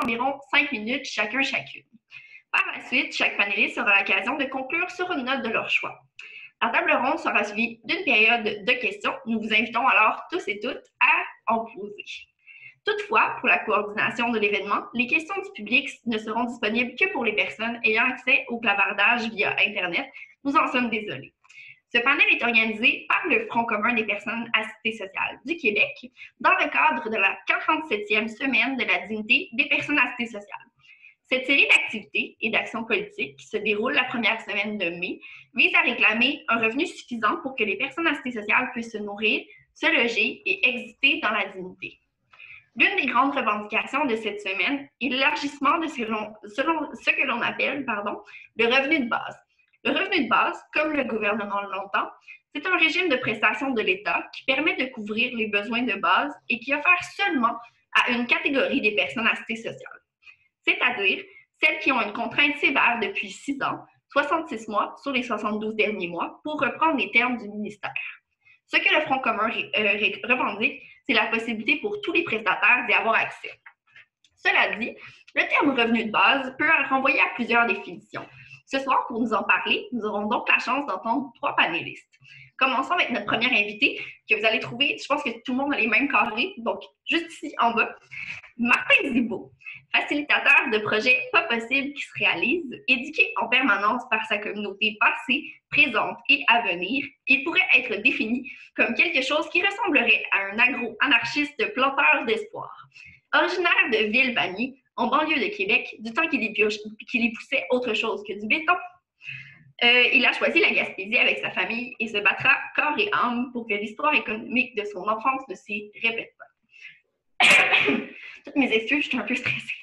environ 5 minutes chacune. Par la suite, chaque panéliste aura l'occasion de conclure sur une note de leur choix. La table ronde sera suivie d'une période de questions. Nous vous invitons alors tous et toutes à en poser. Toutefois, pour la coordination de l'événement, les questions du public ne seront disponibles que pour les personnes ayant accès au clavardage via Internet. Nous en sommes désolés. Ce panel est organisé par le Front commun des personnes assistées sociales du Québec dans le cadre de la 47e semaine de la dignité des personnes assistées sociales. Cette série d'activités et d'actions politiques qui se déroule la première semaine de mai vise à réclamer un revenu suffisant pour que les personnes assistées sociales puissent se nourrir, se loger et exister dans la dignité. L'une des grandes revendications de cette semaine est l'élargissement de ce que l'on appelle le revenu de base. Le revenu de base, comme le gouvernement l'entend, c'est un régime de prestation de l'État qui permet de couvrir les besoins de base et qui offre seulement à une catégorie des personnes assistées sociales, c'est-à-dire celles qui ont une contrainte sévère depuis 6 ans, 66 mois sur les 72 derniers mois, pour reprendre les termes du ministère. Ce que le Front commun revendique, c'est la possibilité pour tous les prestataires d'y avoir accès. Cela dit, le terme revenu de base peut renvoyer à plusieurs définitions. Ce soir, pour nous en parler, nous aurons donc la chance d'entendre 3 panélistes. Commençons avec notre première invitée, que vous allez trouver, je pense que tout le monde a les mêmes carrés, donc juste ici en bas, Martin Zibault, facilitateur de projets pas possibles qui se réalisent, éduqué en permanence par sa communauté passée, présente et à venir. Il pourrait être défini comme quelque chose qui ressemblerait à un agro-anarchiste planteur d'espoir. Originaire de Ville-Vanier, en banlieue de Québec, du temps qu'il y poussait autre chose que du béton, il a choisi la Gaspésie avec sa famille et se battra corps et âme pour que l'histoire économique de son enfance ne s'y répète pas. Toutes mes excuses, je suis un peu stressée.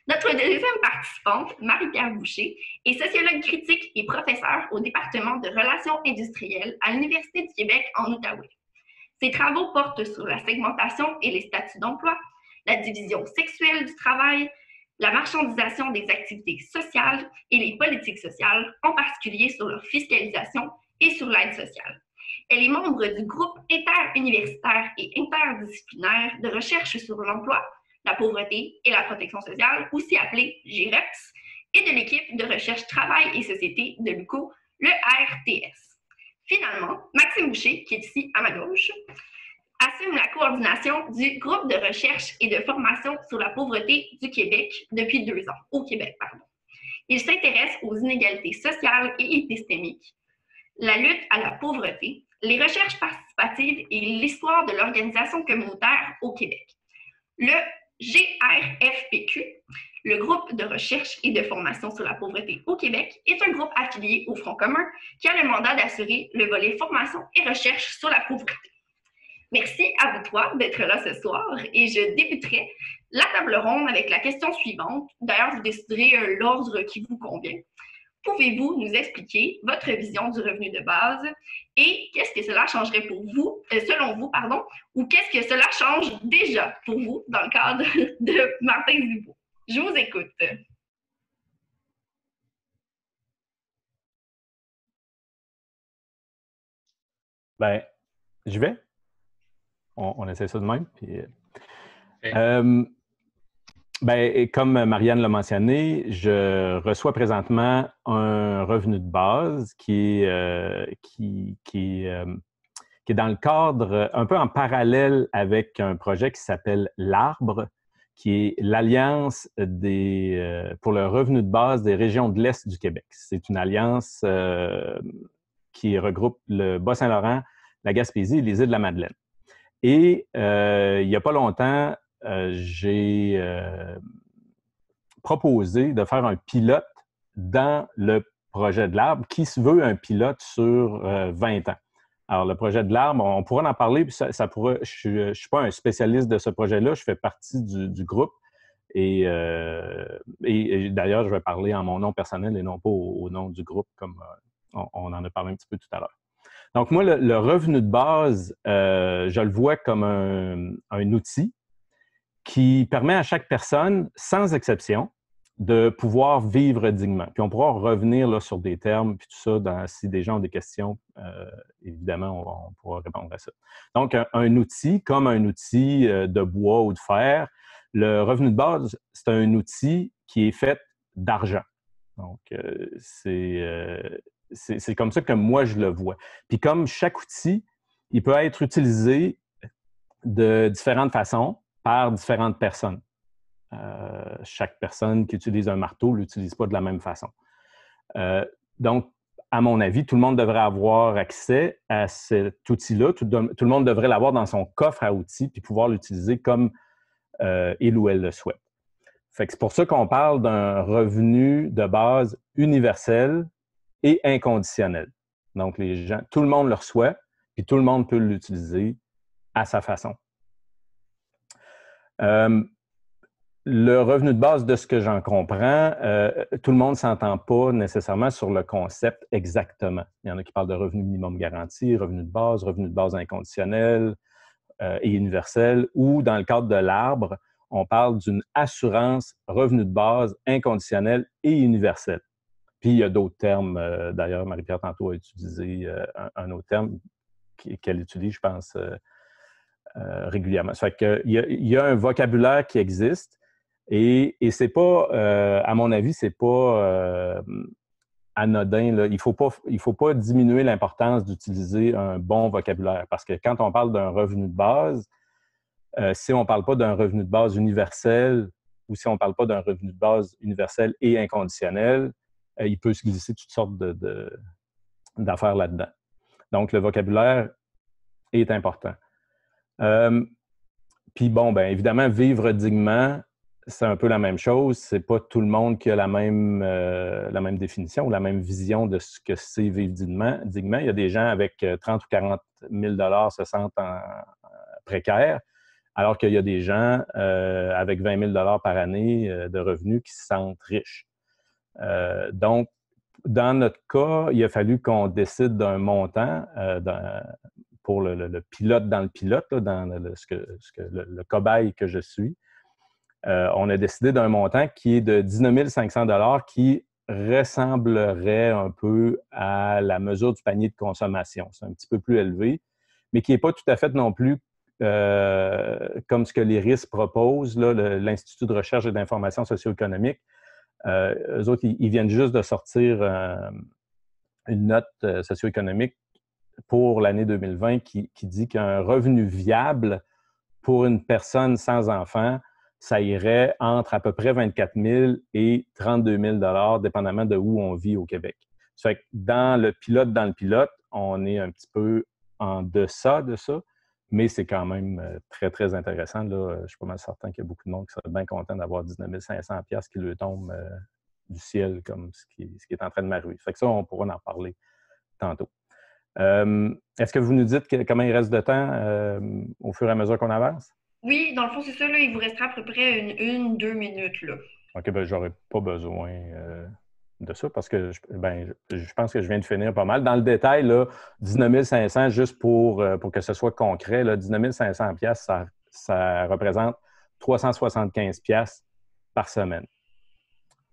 Notre deuxième participante, Marie-Pierre Boucher, est sociologue critique et professeure au département de relations industrielles à l'Université du Québec en Outaouais. Ses travaux portent sur la segmentation et les statuts d'emploi, la division sexuelle du travail, la marchandisation des activités sociales et les politiques sociales, en particulier sur leur fiscalisation et sur l'aide sociale. Elle est membre du groupe interuniversitaire et interdisciplinaire de recherche sur l'emploi, la pauvreté et la protection sociale, aussi appelé GREPS, et de l'équipe de recherche Travail et Société de l'UQO, le RTS. Finalement, Maxime Boucher, qui est ici à ma gauche, assume la coordination du groupe de recherche et de formation sur la pauvreté du Québec depuis 2 ans, au Québec, pardon. Il s'intéresse aux inégalités sociales et épistémiques, la lutte à la pauvreté, les recherches participatives et l'histoire de l'organisation communautaire au Québec. Le GRFPQ, le groupe de recherche et de formation sur la pauvreté au Québec, est un groupe affilié au Front commun qui a le mandat d'assurer le volet formation et recherche sur la pauvreté. Merci à vous trois d'être là ce soir et je débuterai la table ronde avec la question suivante. D'ailleurs, vous déciderez l'ordre qui vous convient. Pouvez-vous nous expliquer votre vision du revenu de base et qu'est-ce que cela changerait pour vous, selon vous, ou qu'est-ce que cela change déjà pour vous dans le cadre de Martin Zibault? Je vous écoute. Bien, je vais. On essaie ça de même. Puis, comme Marianne l'a mentionné, je reçois présentement un revenu de base qui est dans le cadre, un peu en parallèle avec un projet qui s'appelle l'Arbre, qui est l'Alliance pour le revenu de base des régions de l'Est du Québec. C'est une alliance qui regroupe le Bas-Saint-Laurent, la Gaspésie et les îles de la Madeleine. Et il n'y a pas longtemps, j'ai proposé de faire un pilote dans le projet de l'Arbre qui se veut un pilote sur 20 ans. Alors, le projet de l'Arbre, on pourra en parler, puis je ne suis pas un spécialiste de ce projet-là, je fais partie du groupe. Et d'ailleurs, je vais parler en mon nom personnel et non pas au nom du groupe, comme on en a parlé un petit peu tout à l'heure. Donc, moi, le revenu de base, je le vois comme un outil qui permet à chaque personne, sans exception, de pouvoir vivre dignement. Puis on pourra revenir là, sur des termes, puis tout ça, si des gens ont des questions, évidemment, on pourra répondre à ça. Donc, un outil, comme un outil de bois ou de fer, le revenu de base, c'est un outil qui est fait d'argent. Donc, c'est comme ça que moi, je le vois. Puis comme chaque outil, il peut être utilisé de différentes façons par différentes personnes. Chaque personne qui utilise un marteau ne l'utilise pas de la même façon. Donc, à mon avis, tout le monde devrait avoir accès à cet outil-là. Tout le monde devrait l'avoir dans son coffre à outils puis pouvoir l'utiliser comme il ou elle le souhaite. Fait que c'est pour ça qu'on parle d'un revenu de base universel et inconditionnel. Donc, tout le monde le reçoit, puis tout le monde peut l'utiliser à sa façon. Le revenu de base, de ce que j'en comprends, tout le monde ne s'entend pas nécessairement sur le concept exactement. Il y en a qui parlent de revenu minimum garanti, revenu de base inconditionnel et universel, ou dans le cadre de l'arbre, on parle d'une assurance revenu de base inconditionnel et universel. Puis il y a d'autres termes, d'ailleurs, Marie-Pierre tantôt a utilisé un autre terme qu'elle utilise, je pense, régulièrement. Ça fait qu'il y a un vocabulaire qui existe. Et c'est pas, à mon avis, c'est pas anodin. Là. Il faut pas diminuer l'importance d'utiliser un bon vocabulaire. Parce que quand on parle d'un revenu de base, si on ne parle pas d'un revenu de base universel ou si on ne parle pas d'un revenu de base universel et inconditionnel, il peut se glisser toutes sortes d'affaires là-dedans. Donc, le vocabulaire est important. Puis bon, bien évidemment, vivre dignement, c'est un peu la même chose. C'est pas tout le monde qui a la même définition ou la même vision de ce que c'est vivre dignement. Il y a des gens avec 30 ou 40 000 $ se sentent précaires, alors qu'il y a des gens avec 20 000 $ par année de revenus qui se sentent riches. Donc, dans notre cas, il a fallu qu'on décide d'un montant pour le pilote dans le pilote, là, dans le cobaye que je suis. On a décidé d'un montant qui est de 19 500 $ qui ressemblerait un peu à la mesure du panier de consommation. C'est un petit peu plus élevé, mais qui n'est pas tout à fait non plus comme ce que l'IRIS propose, là, l'Institut de recherche et d'information socio-économique. Eux autres, ils viennent juste de sortir une note socio-économique pour l'année 2020 qui dit qu'un revenu viable pour une personne sans enfant, ça irait entre à peu près 24 000 et 32 000 $, dépendamment de où on vit au Québec. Ça fait que dans le pilote, on est un petit peu en deçà de ça, mais c'est quand même très, très intéressant. Là. Je suis pas mal certain qu'il y a beaucoup de monde qui serait bien content d'avoir 19 500 $ qui lui tombe du ciel comme ce qui est en train de m'arriver. Fait que ça, on pourra en parler tantôt. Est-ce que vous nous dites comment il reste de temps au fur et à mesure qu'on avance? Oui, dans le fond, c'est ça. Là, il vous restera à peu près une 2 minutes. Là. OK, bien, j'aurais pas besoin de ça parce que je pense que je viens de finir pas mal. Dans le détail, là, 19 500, juste pour que ce soit concret, là, 19 500 $, ça représente 375 $ par semaine.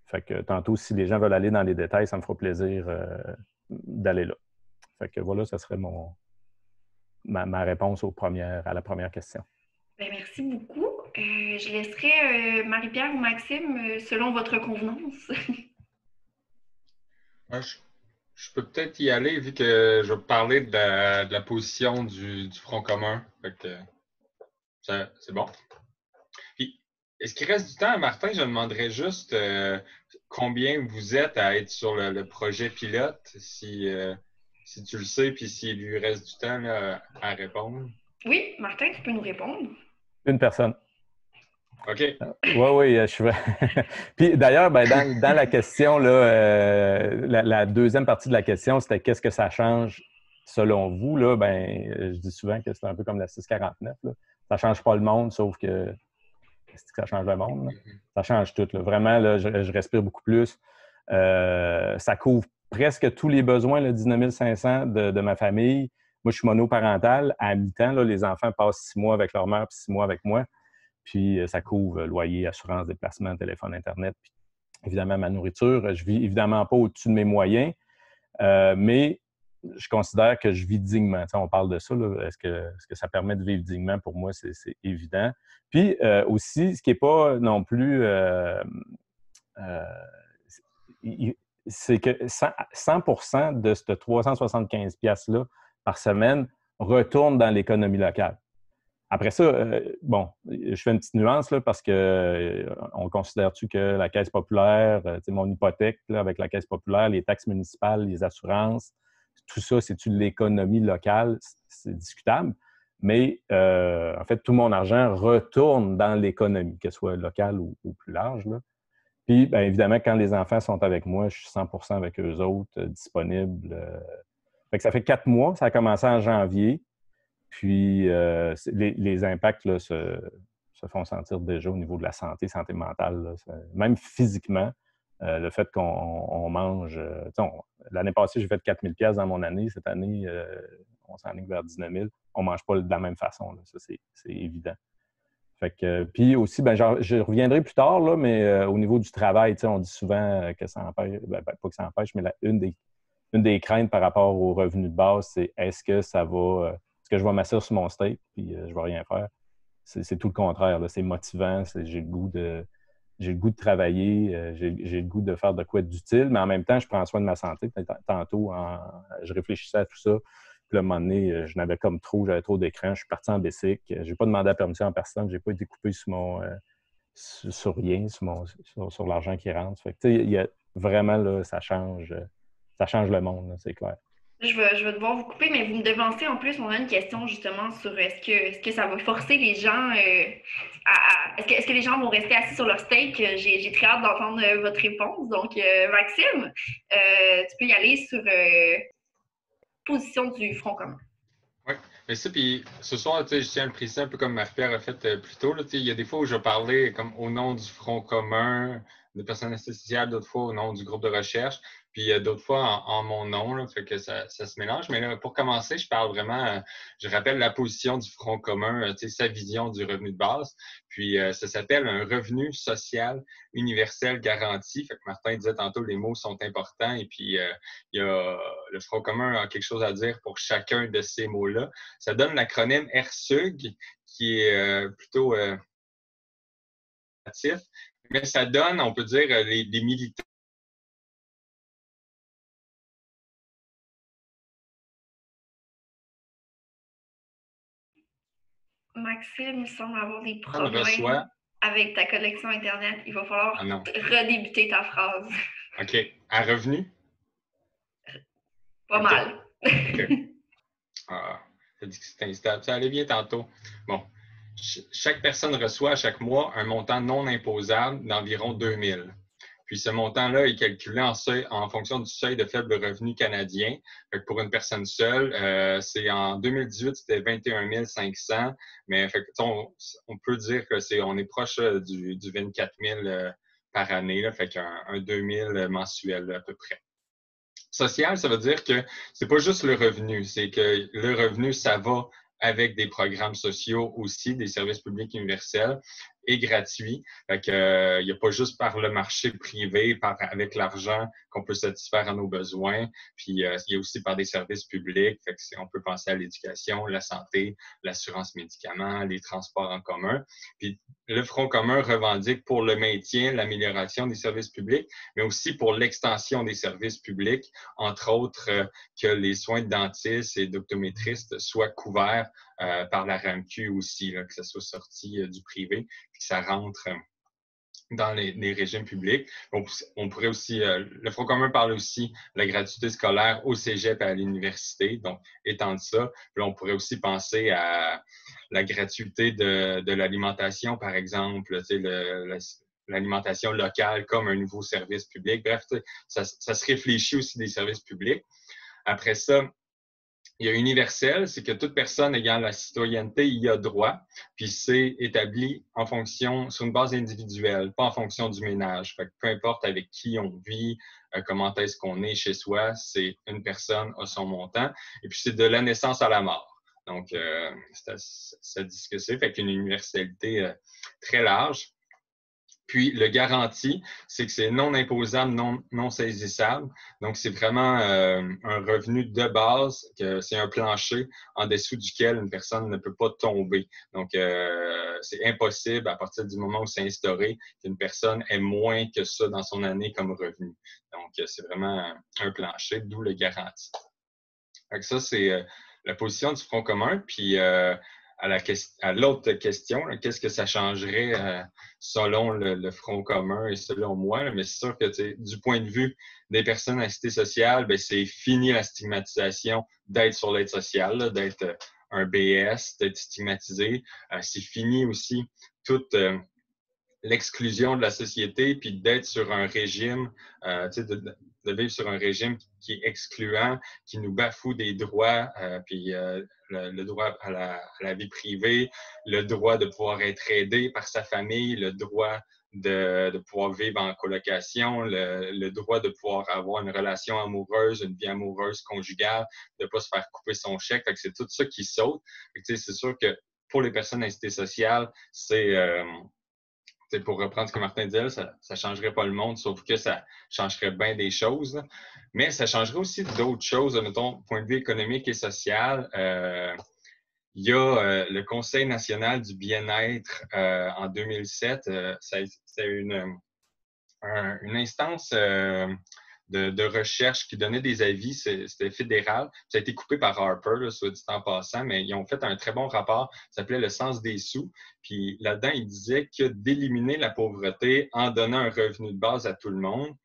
Fait que tantôt, si les gens veulent aller dans les détails, ça me fera plaisir d'aller là. Fait que voilà, ça serait ma réponse à la première question. Bien, merci beaucoup. Je laisserai Marie-Pierre ou Maxime selon votre convenance. Moi, je peux peut-être y aller vu que je vais parler de la position du Front commun. Fait que, c'est bon. Puis, est-ce qu'il reste du temps, Martin? Je demanderais juste combien vous êtes à être sur le projet pilote, si tu le sais, puis s'il lui reste du temps là, à répondre. Oui, Martin, tu peux nous répondre? Une personne. OK. Oui, je suis. Puis d'ailleurs, dans la question, là, la deuxième partie de la question, c'était qu'est-ce que ça change selon vous? Là, je dis souvent que c'est un peu comme la 649. Là. Ça ne change pas le monde, sauf que ça change le monde. Là. Ça change tout. Là. Vraiment, là, je respire beaucoup plus. Ça couvre presque tous les besoins, le 19 500 de ma famille. Moi, je suis monoparental. À mi-temps, là, les enfants passent 6 mois avec leur mère puis 6 mois avec moi. Puis, ça couvre loyer, assurance, déplacement, téléphone, Internet, puis évidemment ma nourriture. Je ne vis évidemment pas au-dessus de mes moyens, mais je considère que je vis dignement. Tu sais, on parle de ça, là. Est-ce que ça permet de vivre dignement? Pour moi, c'est évident. Puis aussi, ce qui n'est pas non plus... c'est que 100% de ce 375 $-là par semaine retourne dans l'économie locale. Après ça, bon, je fais une petite nuance là, parce que on considère-tu que la Caisse populaire, mon hypothèque là, avec la Caisse populaire, les taxes municipales, les assurances, tout ça, c'est-tu l'économie locale? C'est discutable. Mais en fait, tout mon argent retourne dans l'économie, que ce soit locale ou plus large, là. Puis, bien évidemment, quand les enfants sont avec moi, je suis 100% avec eux autres, disponible. Fait que ça fait 4 mois, ça a commencé en janvier. Puis, les impacts là, se font sentir déjà au niveau de la santé mentale. Là, même physiquement, le fait qu'on mange... l'année passée, j'ai fait 4 000 $ dans mon année. Cette année, on s'enligne vers 19 000. On ne mange pas de la même façon. Là. Ça, c'est évident. Fait que, puis aussi, ben, je reviendrai plus tard, là, mais au niveau du travail, on dit souvent que ça empêche, pas que ça empêche, mais une des craintes par rapport aux revenus de base, c'est est-ce que je vais m'asseoir sur mon steak puis je ne vais rien faire? C'est tout le contraire. Là. C'est motivant, j'ai le goût de travailler, j'ai le goût de faire de quoi d'utile, mais en même temps, je prends soin de ma santé. Tantôt, je réfléchissais à tout ça. Puis là, à un moment donné, j'avais trop d'écran. Je suis parti en bicycle. Je n'ai pas demandé la permission à personne. Je n'ai pas été coupé sur rien, sur l'argent qui rentre. Fait que, il y a vraiment, là, ça change le monde, là, c'est clair. Je vais devoir vous couper, mais vous me devancez en plus. On a une question justement sur est-ce que ça va forcer les gens est-ce que les gens vont rester assis sur leur steak? J'ai très hâte d'entendre votre réponse. Donc, Maxime, tu peux y aller sur position du Front commun. Oui, mais ça, puis ce soir, je tiens à le préciser un peu comme Marie-Pierre a fait plus tôt. Là, il y a des fois où je parlais comme au nom du Front commun, de personnes sociales, d'autres fois au nom du groupe de recherche, puis d'autres fois en mon nom, là, fait que ça se mélange. Mais là, pour commencer, je parle vraiment, je rappelle la position du Front commun, sa vision du revenu de base. Puis ça s'appelle un revenu social universel garanti. Fait que Martin disait tantôt, les mots sont importants et puis il y a le Front commun a quelque chose à dire pour chacun de ces mots-là. Ça donne l'acronyme RSUG, qui est plutôt actif, mais ça donne, on peut dire, les militants. Maxime, il semble avoir des problèmes avec ta connexion Internet. Il va falloir redébuter ta phrase. OK. À revenu? Pas mal. OK. Ça dit que c'est instable. Ça allait bien tantôt. Bon. Chaque personne reçoit à chaque mois un montant non imposable d'environ 2 000. Puis ce montant-là est calculé en fonction du seuil de faible revenu canadien. Fait que pour une personne seule, en 2018, c'était 21 500, mais fait que, on peut dire qu'on est proche du 24 000 par année, là, fait qu'un 2 000 mensuel à peu près. Social, ça veut dire que c'est pas juste le revenu, c'est que le revenu, ça va avec des programmes sociaux aussi, des services publics universels et gratuits. Fait que, il n'y a pas juste par le marché privé, avec l'argent qu'on peut satisfaire à nos besoins. Puis, il y a aussi par des services publics. Fait que on peut penser à l'éducation, la santé, l'assurance médicaments, les transports en commun. Puis, le Front commun revendique pour le maintien, l'amélioration des services publics, mais aussi pour l'extension des services publics, entre autres que les soins de dentistes et d'optométristes soient couverts par la RAMQ aussi, là, que ça soit sorti du privé, puis que ça rentre dans les régimes publics. On pourrait aussi, le Front commun parle aussi de la gratuité scolaire au cégep et à l'université, donc étendre ça. Puis on pourrait aussi penser à la gratuité de l'alimentation, par exemple, l'alimentation locale comme un nouveau service public. Bref, ça se réfléchit aussi des services publics. Après ça, il y a universel, c'est que toute personne ayant la citoyenneté y a droit, puis c'est établi sur une base individuelle, pas en fonction du ménage. Fait que peu importe avec qui on vit, comment est-ce qu'on est chez soi, c'est une personne a son montant. Et puis c'est de la naissance à la mort. Donc, ça dit ce que c'est, fait qu'une universalité très large. Puis, le garanti, c'est que c'est non imposable, non saisissable. Donc, c'est vraiment un revenu de base, que c'est un plancher en dessous duquel une personne ne peut pas tomber. Donc, c'est impossible à partir du moment où c'est instauré qu'une personne ait moins que ça dans son année comme revenu. Donc, c'est vraiment un plancher, d'où le garanti. Donc, ça, c'est la position du Front commun. Puis, à l'autre question, qu'est-ce que ça changerait selon le Front commun et selon moi? Mais c'est sûr que du point de vue des personnes à cité sociale, ben, c'est fini la stigmatisation d'être sur l'aide sociale, d'être un BS, d'être stigmatisé. C'est fini aussi toute l'exclusion de la société, puis d'être sur un régime, de vivre sur un régime qui est excluant, qui nous bafoue des droits, puis le droit à la vie privée, le droit de pouvoir être aidé par sa famille, le droit de pouvoir vivre en colocation, le droit de pouvoir avoir une relation amoureuse, une vie amoureuse conjugale, de ne pas se faire couper son chèque. Fait que c'est tout ça qui saute. C'est sûr que pour les personnes à cité sociale, pour reprendre ce que Martin disait, ça ne changerait pas le monde, sauf que ça changerait bien des choses. Mais ça changerait aussi d'autres choses, mettons, point de vue économique et social. Il y a le Conseil national du bien-être en 2007. C'est une instance de recherche qui donnait des avis. C'était fédéral. Ça a été coupé par Harper, là, soit dit en passant, mais ils ont fait un très bon rapport. Ça s'appelait Le sens des sous. Puis là-dedans, ils disaient que d'éliminer la pauvreté en donnant un revenu de base à tout le monde,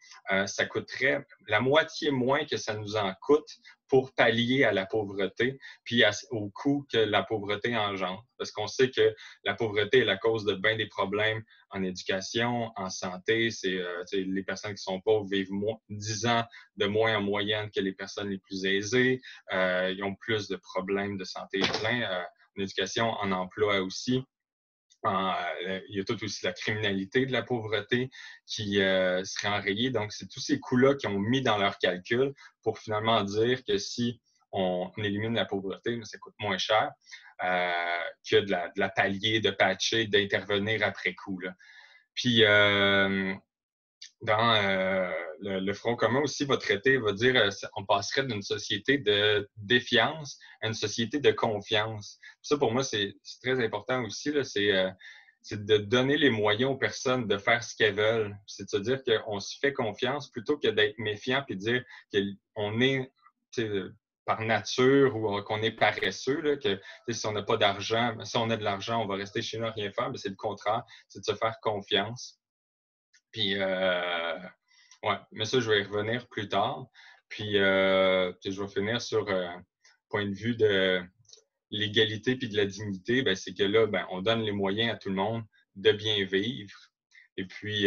ça coûterait la moitié moins que ça nous en coûte pour pallier à la pauvreté, puis au coût que la pauvreté engendre. Parce qu'on sait que la pauvreté est la cause de bien des problèmes en éducation, en santé. C'est les personnes qui sont pauvres vivent 10 ans de moins en moyenne que les personnes les plus aisées. Ils ont plus de problèmes de santé plein. En éducation, en emploi aussi. Il y a tout aussi la criminalité de la pauvreté qui serait enrayée. Donc, c'est tous ces coûts-là qu'ils ont mis dans leur calcul pour finalement dire que si on élimine la pauvreté, ça coûte moins cher que de la pallier, de patcher, d'intervenir après coup. Là. Puis, dans le Front commun aussi, votre traité va dire on passerait d'une société de défiance à une société de confiance. Ça, pour moi, c'est très important aussi. Là, c'est de donner les moyens aux personnes de faire ce qu'elles veulent. C'est de se dire qu'on se fait confiance plutôt que d'être méfiant et de dire qu'on est par nature ou qu'on est paresseux, là, que si on n'a pas d'argent, si on a de l'argent, on va rester chez nous à rien faire. Mais c'est le contraire, c'est de se faire confiance. Puis, ouais, mais ça, je vais y revenir plus tard. Puis, je vais finir sur point de vue de l'égalité puis de la dignité. Ben, c'est que là, on donne les moyens à tout le monde de bien vivre. Et puis,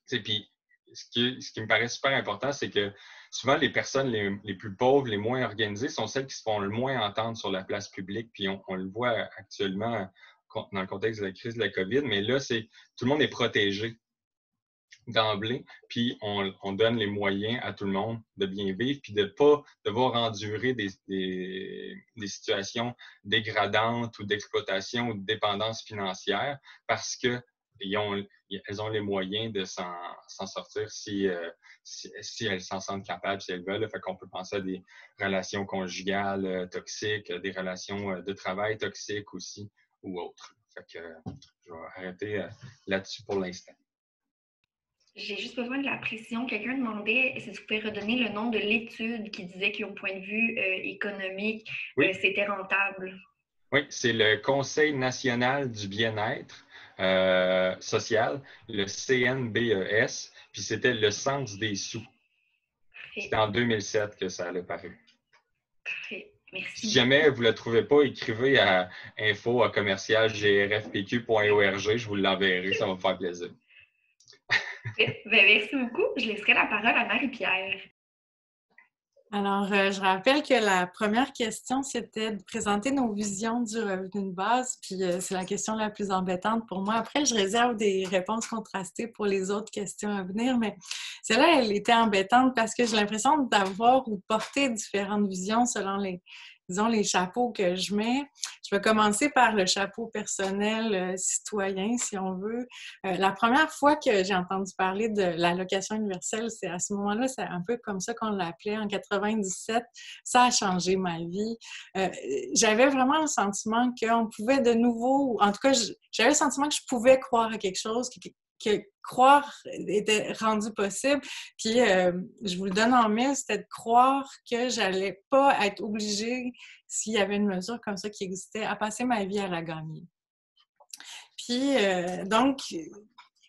puis ce qui me paraît super important, c'est que souvent, les personnes les plus pauvres, les moins organisées, sont celles qui se font le moins entendre sur la place publique. Puis, on le voit actuellement dans le contexte de la crise de la COVID, mais là, tout le monde est protégé d'emblée, puis on donne les moyens à tout le monde de bien vivre, puis de ne pas devoir endurer des situations dégradantes ou d'exploitation ou de dépendance financière parce qu'elles ont les moyens de s'en sortir si elles s'en sentent capables, si elles veulent. Fait qu'on peut penser à des relations conjugales toxiques, des relations de travail toxiques aussi, ou autres. Fait que je vais arrêter là-dessus pour l'instant. J'ai juste besoin de la précision. Quelqu'un demandait si tu pouvais redonner le nom de l'étude qui disait qu'au point de vue économique, oui. C'était rentable. Oui, c'est le Conseil national du bien-être social, le CNBES, puis c'était le sens des sous. Parfait. C'était en 2007 que ça allait paru. Parfait. Merci. Si jamais vous ne le trouvez pas, écrivez à info@grfpq.org, je vous l'enverrai, ça va me faire plaisir. Merci beaucoup. Je laisserai la parole à Marie-Pierre. Alors, je rappelle que la première question, c'était de présenter nos visions du revenu de base, puis c'est la question la plus embêtante pour moi. Après, je réserve des réponses contrastées pour les autres questions à venir, mais celle-là, elle était embêtante parce que j'ai l'impression d'avoir ou porter différentes visions selon disons, les chapeaux que je mets. Je vais commencer par le chapeau personnel citoyen, si on veut. La première fois que j'ai entendu parler de l'allocation universelle, c'est à ce moment-là, c'est un peu comme ça qu'on l'appelait, en 97. Ça a changé ma vie. J'avais vraiment le sentiment qu'on pouvait de nouveau, en tout cas, j'avais le sentiment que je pouvais croire à quelque chose, que croire était rendu possible. Puis, je vous le donne en mille, c'était de croire que j'allais pas être obligée, s'il y avait une mesure comme ça qui existait, à passer ma vie à la gagner. Puis, donc,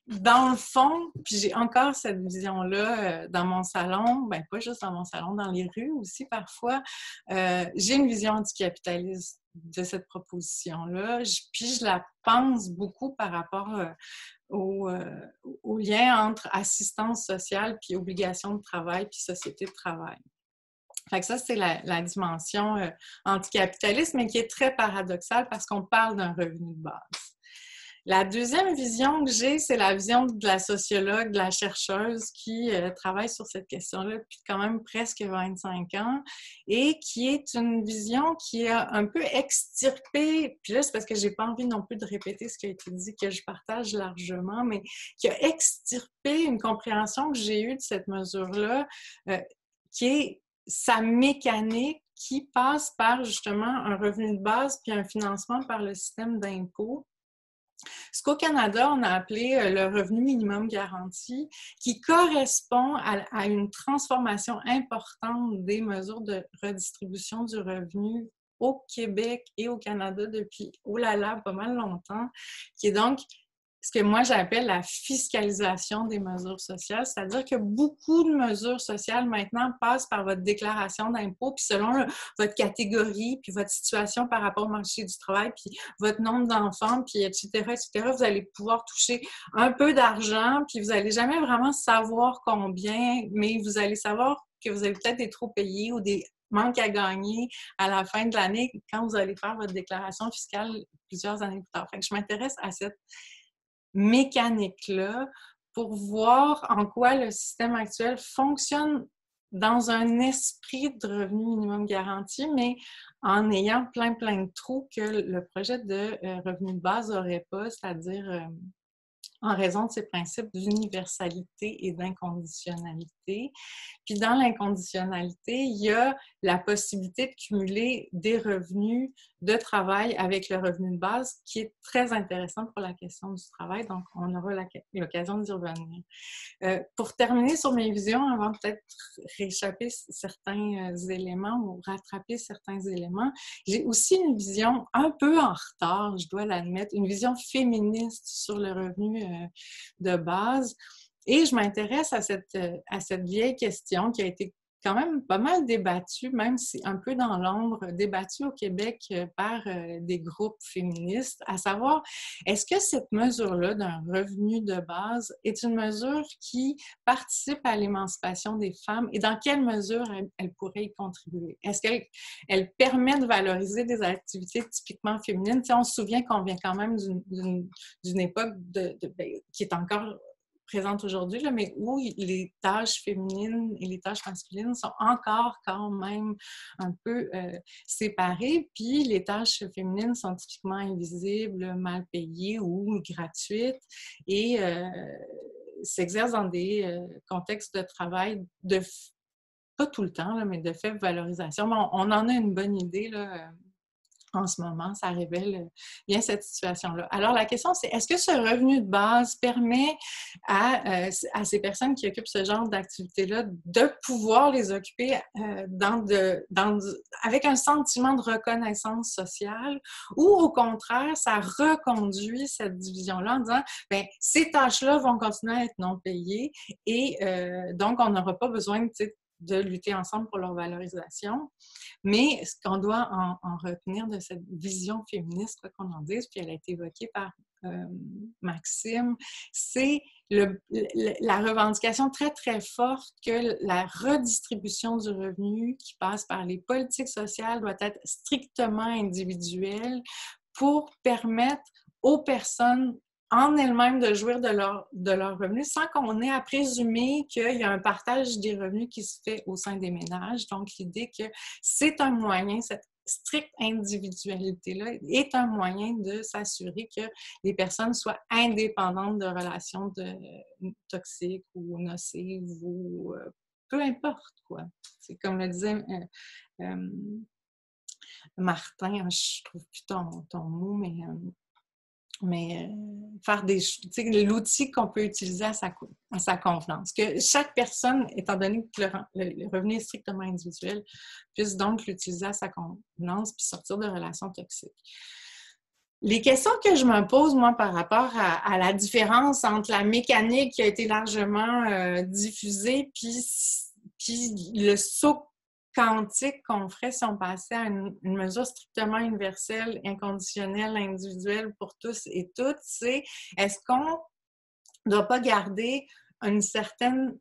dans le fond, puis j'ai encore cette vision-là dans mon salon, ben pas juste dans mon salon, dans les rues aussi parfois, j'ai une vision anticapitaliste de cette proposition-là, puis je la pense beaucoup par rapport au lien entre assistance sociale puis obligation de travail puis société de travail. Fait que ça, c'est la dimension anticapitaliste, mais qui est très paradoxale parce qu'on parle d'un revenu de base. La deuxième vision que j'ai, c'est la vision de la sociologue, de la chercheuse qui travaille sur cette question-là depuis quand même presque 25 ans et qui est une vision qui a un peu extirpé, puis là, c'est parce que j'ai pas envie non plus de répéter ce qui a été dit, que je partage largement, mais qui a extirpé une compréhension que j'ai eue de cette mesure-là, qui est sa mécanique qui passe par justement un revenu de base puis un financement par le système d'impôt. Ce qu'au Canada, on a appelé le revenu minimum garanti, qui correspond à une transformation importante des mesures de redistribution du revenu au Québec et au Canada depuis, pas mal longtemps, qui est donc ce que moi j'appelle la fiscalisation des mesures sociales, c'est-à-dire que beaucoup de mesures sociales maintenant passent par votre déclaration d'impôt, puis selon votre catégorie, puis votre situation par rapport au marché du travail, puis votre nombre d'enfants, puis etc., vous allez pouvoir toucher un peu d'argent, puis vous n'allez jamais vraiment savoir combien, mais vous allez savoir que vous avez peut-être des trop payés ou des manques à gagner à la fin de l'année quand vous allez faire votre déclaration fiscale plusieurs années plus tard. Fait que je m'intéresse à cette mécanique-là pour voir en quoi le système actuel fonctionne dans un esprit de revenu minimum garanti, mais en ayant plein de trous que le projet de revenu de base n'aurait pas, c'est-à-dire en raison de ses principes d'universalité et d'inconditionnalité. Puis dans l'inconditionnalité, il y a la possibilité de cumuler des revenus de travail avec le revenu de base, qui est très intéressant pour la question du travail, donc on aura l'occasion d'y revenir. Pour terminer sur mes visions, avant peut-être rééchapper certains éléments ou rattraper certains éléments, j'ai aussi une vision un peu en retard, je dois l'admettre, une vision féministe sur le revenu de base. Et je m'intéresse à cette vieille question qui a été quand même pas mal débattue, même si un peu dans l'ombre, débattue au Québec par des groupes féministes, à savoir, est-ce que cette mesure-là d'un revenu de base est une mesure qui participe à l'émancipation des femmes et dans quelle mesure elle pourrait y contribuer? Est-ce qu'elle permet de valoriser des activités typiquement féminines? Tu sais, on se souvient qu'on vient quand même d'une époque qui est encore présente aujourd'hui, mais où les tâches féminines et les tâches masculines sont encore quand même un peu séparées, puis les tâches féminines sont typiquement invisibles, mal payées ou gratuites et s'exercent dans des contextes de travail pas tout le temps, mais de faible valorisation. Bon, on en a une bonne idée, là, en ce moment, ça révèle bien cette situation-là. Alors, la question, c'est est-ce que ce revenu de base permet à ces personnes qui occupent ce genre d'activité-là de pouvoir les occuper avec un sentiment de reconnaissance sociale ou, au contraire, ça reconduit cette division-là en disant, bien, ces tâches-là vont continuer à être non payées et donc, on n'aura pas besoin de lutter ensemble pour leur valorisation. Mais ce qu'on doit en retenir de cette vision féministe, quoi qu'on en dise, puis elle a été évoquée par Maxime, c'est la revendication très forte que la redistribution du revenu qui passe par les politiques sociales doit être strictement individuelle pour permettre aux personnes en elles-mêmes de jouir de leurs revenus sans qu'on ait à présumer qu'il y a un partage des revenus qui se fait au sein des ménages. Donc, l'idée que c'est un moyen, stricte individualité-là est un moyen de s'assurer que les personnes soient indépendantes de relations toxiques ou nocives ou peu importe, quoi. C'est comme le disait Martin, je trouve plus ton mot, mais faire l'outil qu'on peut utiliser à sa convenance. Que chaque personne, étant donné que le revenu est strictement individuel, puisse donc l'utiliser à sa convenance puis sortir de relations toxiques. Les questions que je me pose, moi, par rapport à la différence entre la mécanique qui a été largement diffusée puis le saut quantique qu'on ferait si on passait à une mesure strictement universelle, inconditionnelle, individuelle pour tous et toutes, c'est est-ce qu'on ne doit pas garder une certaine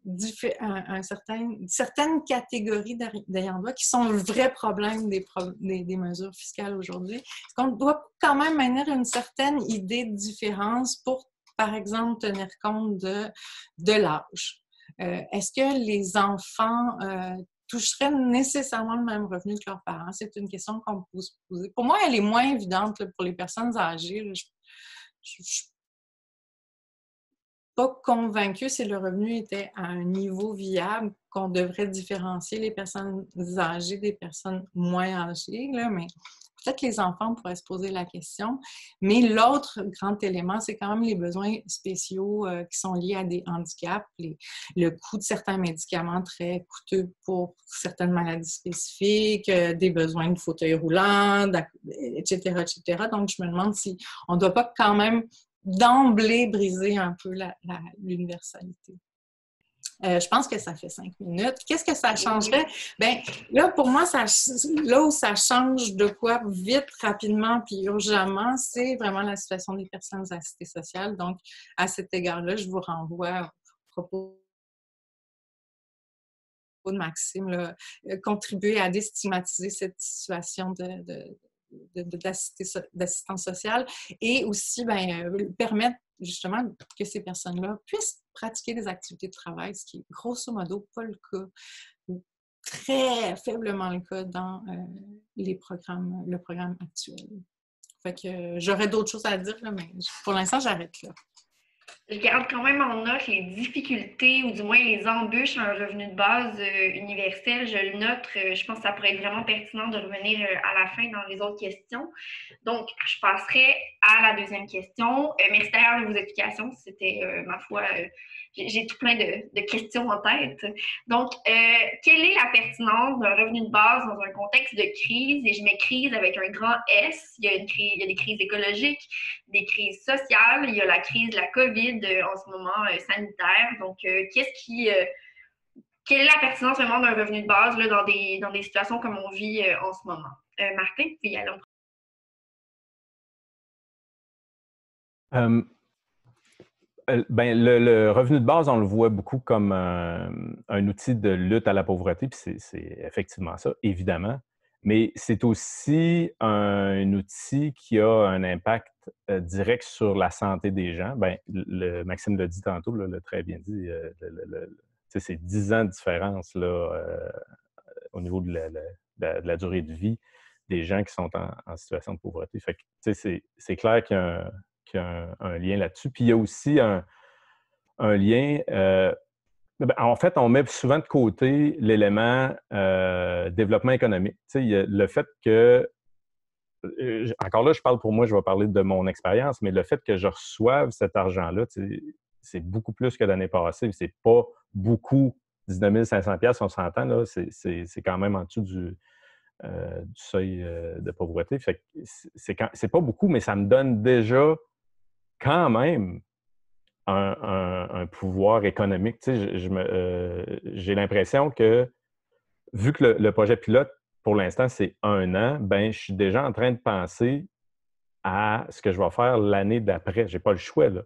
catégorie d'ayants droit qui sont le vrai problème des mesures fiscales aujourd'hui? Est-ce qu'on doit quand même maintenir une certaine idée de différence pour, par exemple, tenir compte de l'âge? Est-ce que les enfants toucheraient nécessairement le même revenu que leurs parents? C'est une question qu'on peut se poser. Pour moi, elle est moins évidente pour les personnes âgées. Je ne suis pas convaincue si le revenu était à un niveau viable qu'on devrait différencier les personnes âgées des personnes moins âgées, là, mais peut-être que les enfants pourraient se poser la question. Mais l'autre grand élément, c'est quand même les besoins spéciaux qui sont liés à des handicaps, le coût de certains médicaments très coûteux pour certaines maladies spécifiques, des besoins de fauteuil roulant, etc., etc. Donc, je me demande si on ne doit pas quand même d'emblée briser un peu l'universalité. Je pense que ça fait 5 minutes. Qu'est-ce que ça changerait? Bien, là, pour moi, là où ça change de quoi vite, rapidement, puis urgemment, c'est vraiment la situation des personnes assistées sociales. Donc, à cet égard-là, je vous renvoie au propos de Maxime, là, contribuer à déstigmatiser cette situation d'assistance sociale et aussi permettre justement que ces personnes-là puissent pratiquer des activités de travail, ce qui est grosso modo pas le cas, ou très faiblement le cas dans le programme actuel. Fait que j'aurais d'autres choses à dire, là, mais pour l'instant, j'arrête là. Je garde quand même en note les difficultés ou du moins les embûches à un revenu de base universel. Je le note. Je pense que ça pourrait être vraiment pertinent de revenir à la fin dans les autres questions. Donc, je passerai à la deuxième question. Merci d'ailleurs de vos explications. C'était, ma foi, j'ai tout plein de questions en tête. Donc, quelle est la pertinence d'un revenu de base dans un contexte de crise? Et je mets crise avec un grand S. Il y a des crises écologiques, des crises sociales, il y a la crise de la COVID en ce moment sanitaire. Donc, quelle est la pertinence vraiment d'un revenu de base là, dans des situations comme on vit en ce moment? Martin, tu peux y aller. Le revenu de base, on le voit beaucoup comme un outil de lutte à la pauvreté, puis c'est effectivement ça, évidemment. Mais c'est aussi un outil qui a un impact direct sur la santé des gens. Maxime l'a dit tantôt, l'a très bien dit, c'est 10 ans de différence là, au niveau de la durée de vie des gens qui sont en situation de pauvreté. Fait que, c'est clair qu'il y a un lien là-dessus. Puis il y a aussi un lien... en fait, on met souvent de côté l'élément développement économique. Il y a le fait que... encore là, je parle pour moi, je vais parler de mon expérience, mais le fait que je reçoive cet argent-là, c'est beaucoup plus que l'année passée. C'est pas beaucoup, 19 500 $, on s'entend, là, c'est quand même en dessous du seuil de pauvreté. Fait que c'est pas beaucoup, mais ça me donne déjà quand même un pouvoir économique. J'ai l'impression que, vu que le projet pilote, pour l'instant, c'est 1 an, je suis déjà en train de penser à ce que je vais faire l'année d'après. J'ai pas le choix, là.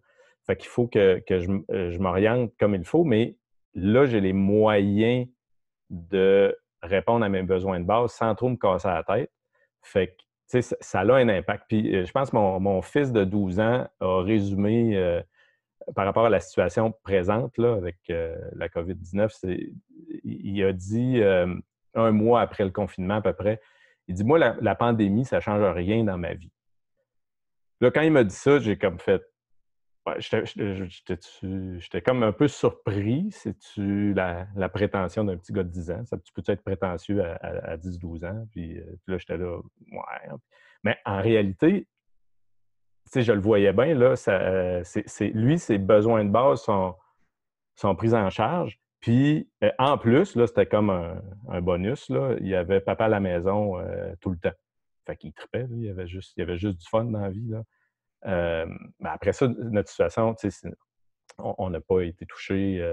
Fait qu'il faut que je m'oriente comme il faut, mais là, j'ai les moyens de répondre à mes besoins de base sans trop me casser la tête. Fait que, ça a un impact. Puis, je pense que mon fils de 12 ans a résumé par rapport à la situation présente là, avec la COVID-19, il a dit 1 mois après le confinement à peu près, Il dit, moi, la pandémie, ça ne change rien dans ma vie. Là, quand il m'a dit ça, j'ai comme fait, ouais, j'étais comme un peu surpris. C'est-tu la prétention d'un petit gars de 10 ans? Tu peux être prétentieux à 10-12 ans? Puis là, j'étais là, ouais. Mais en réalité, je le voyais bien, là, lui, ses besoins de base sont pris en charge. Puis, en plus, là, c'était comme un bonus, là, il y avait papa à la maison tout le temps. Fait qu'il tripait, lui, il y avait juste du fun dans la vie, là. Ben après ça, notre situation, on n'a pas été touché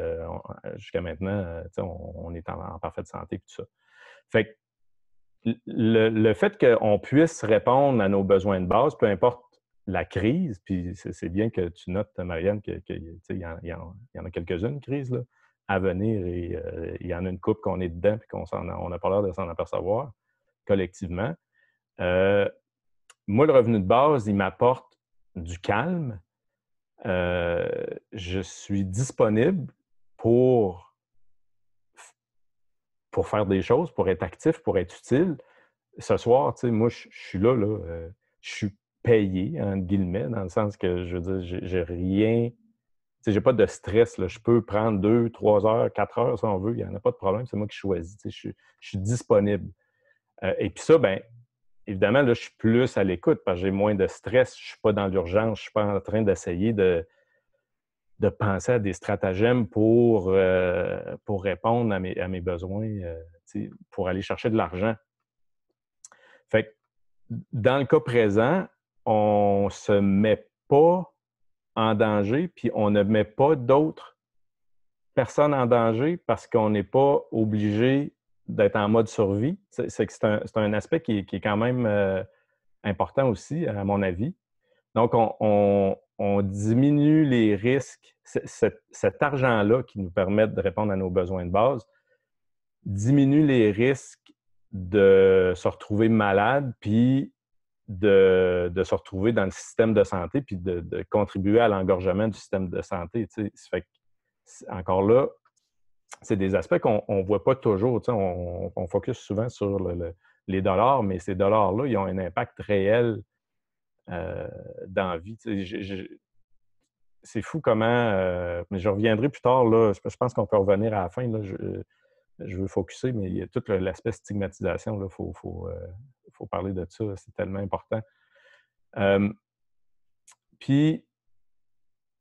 jusqu'à maintenant. On est en parfaite santé et tout ça. Fait que le fait qu'on puisse répondre à nos besoins de base, peu importe la crise, puis c'est bien que tu notes, Marianne, qu'il y en a quelques-unes, crises, là, à venir, et il y en a une couple qu'on est dedans, puis on n'a pas l'air de s'en apercevoir collectivement. Moi, le revenu de base, il m'apporte du calme. Je suis disponible pour faire des choses, pour être actif, pour être utile. Ce soir, moi, je suis là, je suis payé, entre guillemets, dans le sens que, je veux dire, j'ai rien... J'ai pas de stress, là. Je peux prendre 2, 3 heures, 4 heures, si on veut. Il n'y en a pas de problème. C'est moi qui choisis. Je suis disponible. Et puis ça, bien, évidemment, là, je suis plus à l'écoute parce que j'ai moins de stress. Je ne suis pas dans l'urgence. Je ne suis pas en train d'essayer de penser à des stratagèmes pour répondre à mes besoins, pour aller chercher de l'argent. Fait que, dans le cas présent, on ne se met pas en danger, puis on ne met pas d'autres personnes en danger parce qu'on n'est pas obligé d'être en mode survie. C'est un aspect qui est quand même important aussi, à mon avis. Donc, on diminue les risques. Cet argent-là qui nous permet de répondre à nos besoins de base diminue les risques de se retrouver malade, puis de se retrouver dans le système de santé, puis de contribuer à l'engorgement du système de santé. Fait que, encore là, c'est des aspects qu'on ne voit pas toujours. On focus souvent sur les dollars, mais ces dollars-là, ils ont un impact réel dans la vie. C'est fou comment... mais je reviendrai plus tard. Là, je pense qu'on peut revenir à la fin. Là, je veux focusser, mais il y a tout l'aspect stigmatisation. Il faut parler de ça. C'est tellement important. Puis,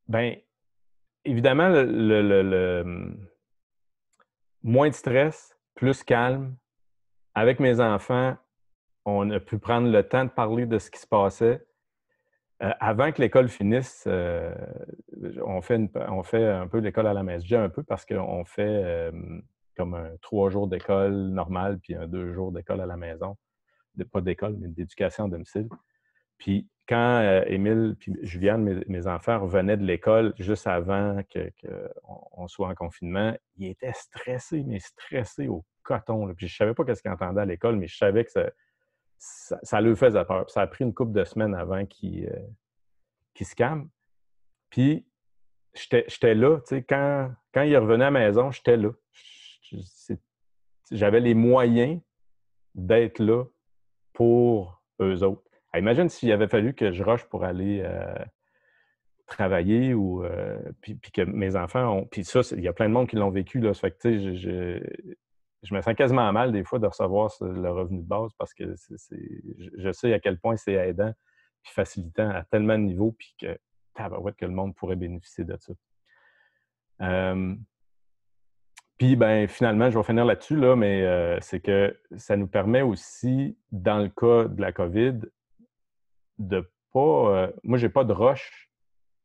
bien, évidemment, moins de stress, plus calme. Avec mes enfants, on a pu prendre le temps de parler de ce qui se passait. Avant que l'école finisse, on fait un peu l'école à la maison. Je dis un peu parce qu'on fait comme un 3 jours d'école normale puis un 2 jours d'école à la maison. Pas d'école, mais d'éducation à domicile. Puis quand Émile et Juliane, mes enfants, revenaient de l'école juste avant qu'on soit en confinement, ils étaient stressés, mais stressés au coton. Là. Puis je ne savais pas ce qu'ils entendaient à l'école, mais je savais que ça leur faisait peur. Puis ça a pris une couple de semaines avant qu'ils se calment. Puis j'étais là, tu sais, quand ils revenaient à la maison, j'étais là. J'avais les moyens d'être là pour eux autres. Alors, imagine s'il avait fallu que je rush pour aller travailler ou puis que mes enfants ont... Puis ça, il y a plein de monde qui l'ont vécu, là. Ça fait que, tu sais, je me sens quasiment mal des fois de recevoir le revenu de base parce que je sais à quel point c'est aidant puis facilitant à tellement de niveaux puis que tabarouette que le monde pourrait bénéficier de ça. Puis, ben, finalement, je vais finir là-dessus, là, mais c'est que ça nous permet aussi, dans le cas de la COVID, de pas... moi, j'ai pas de rush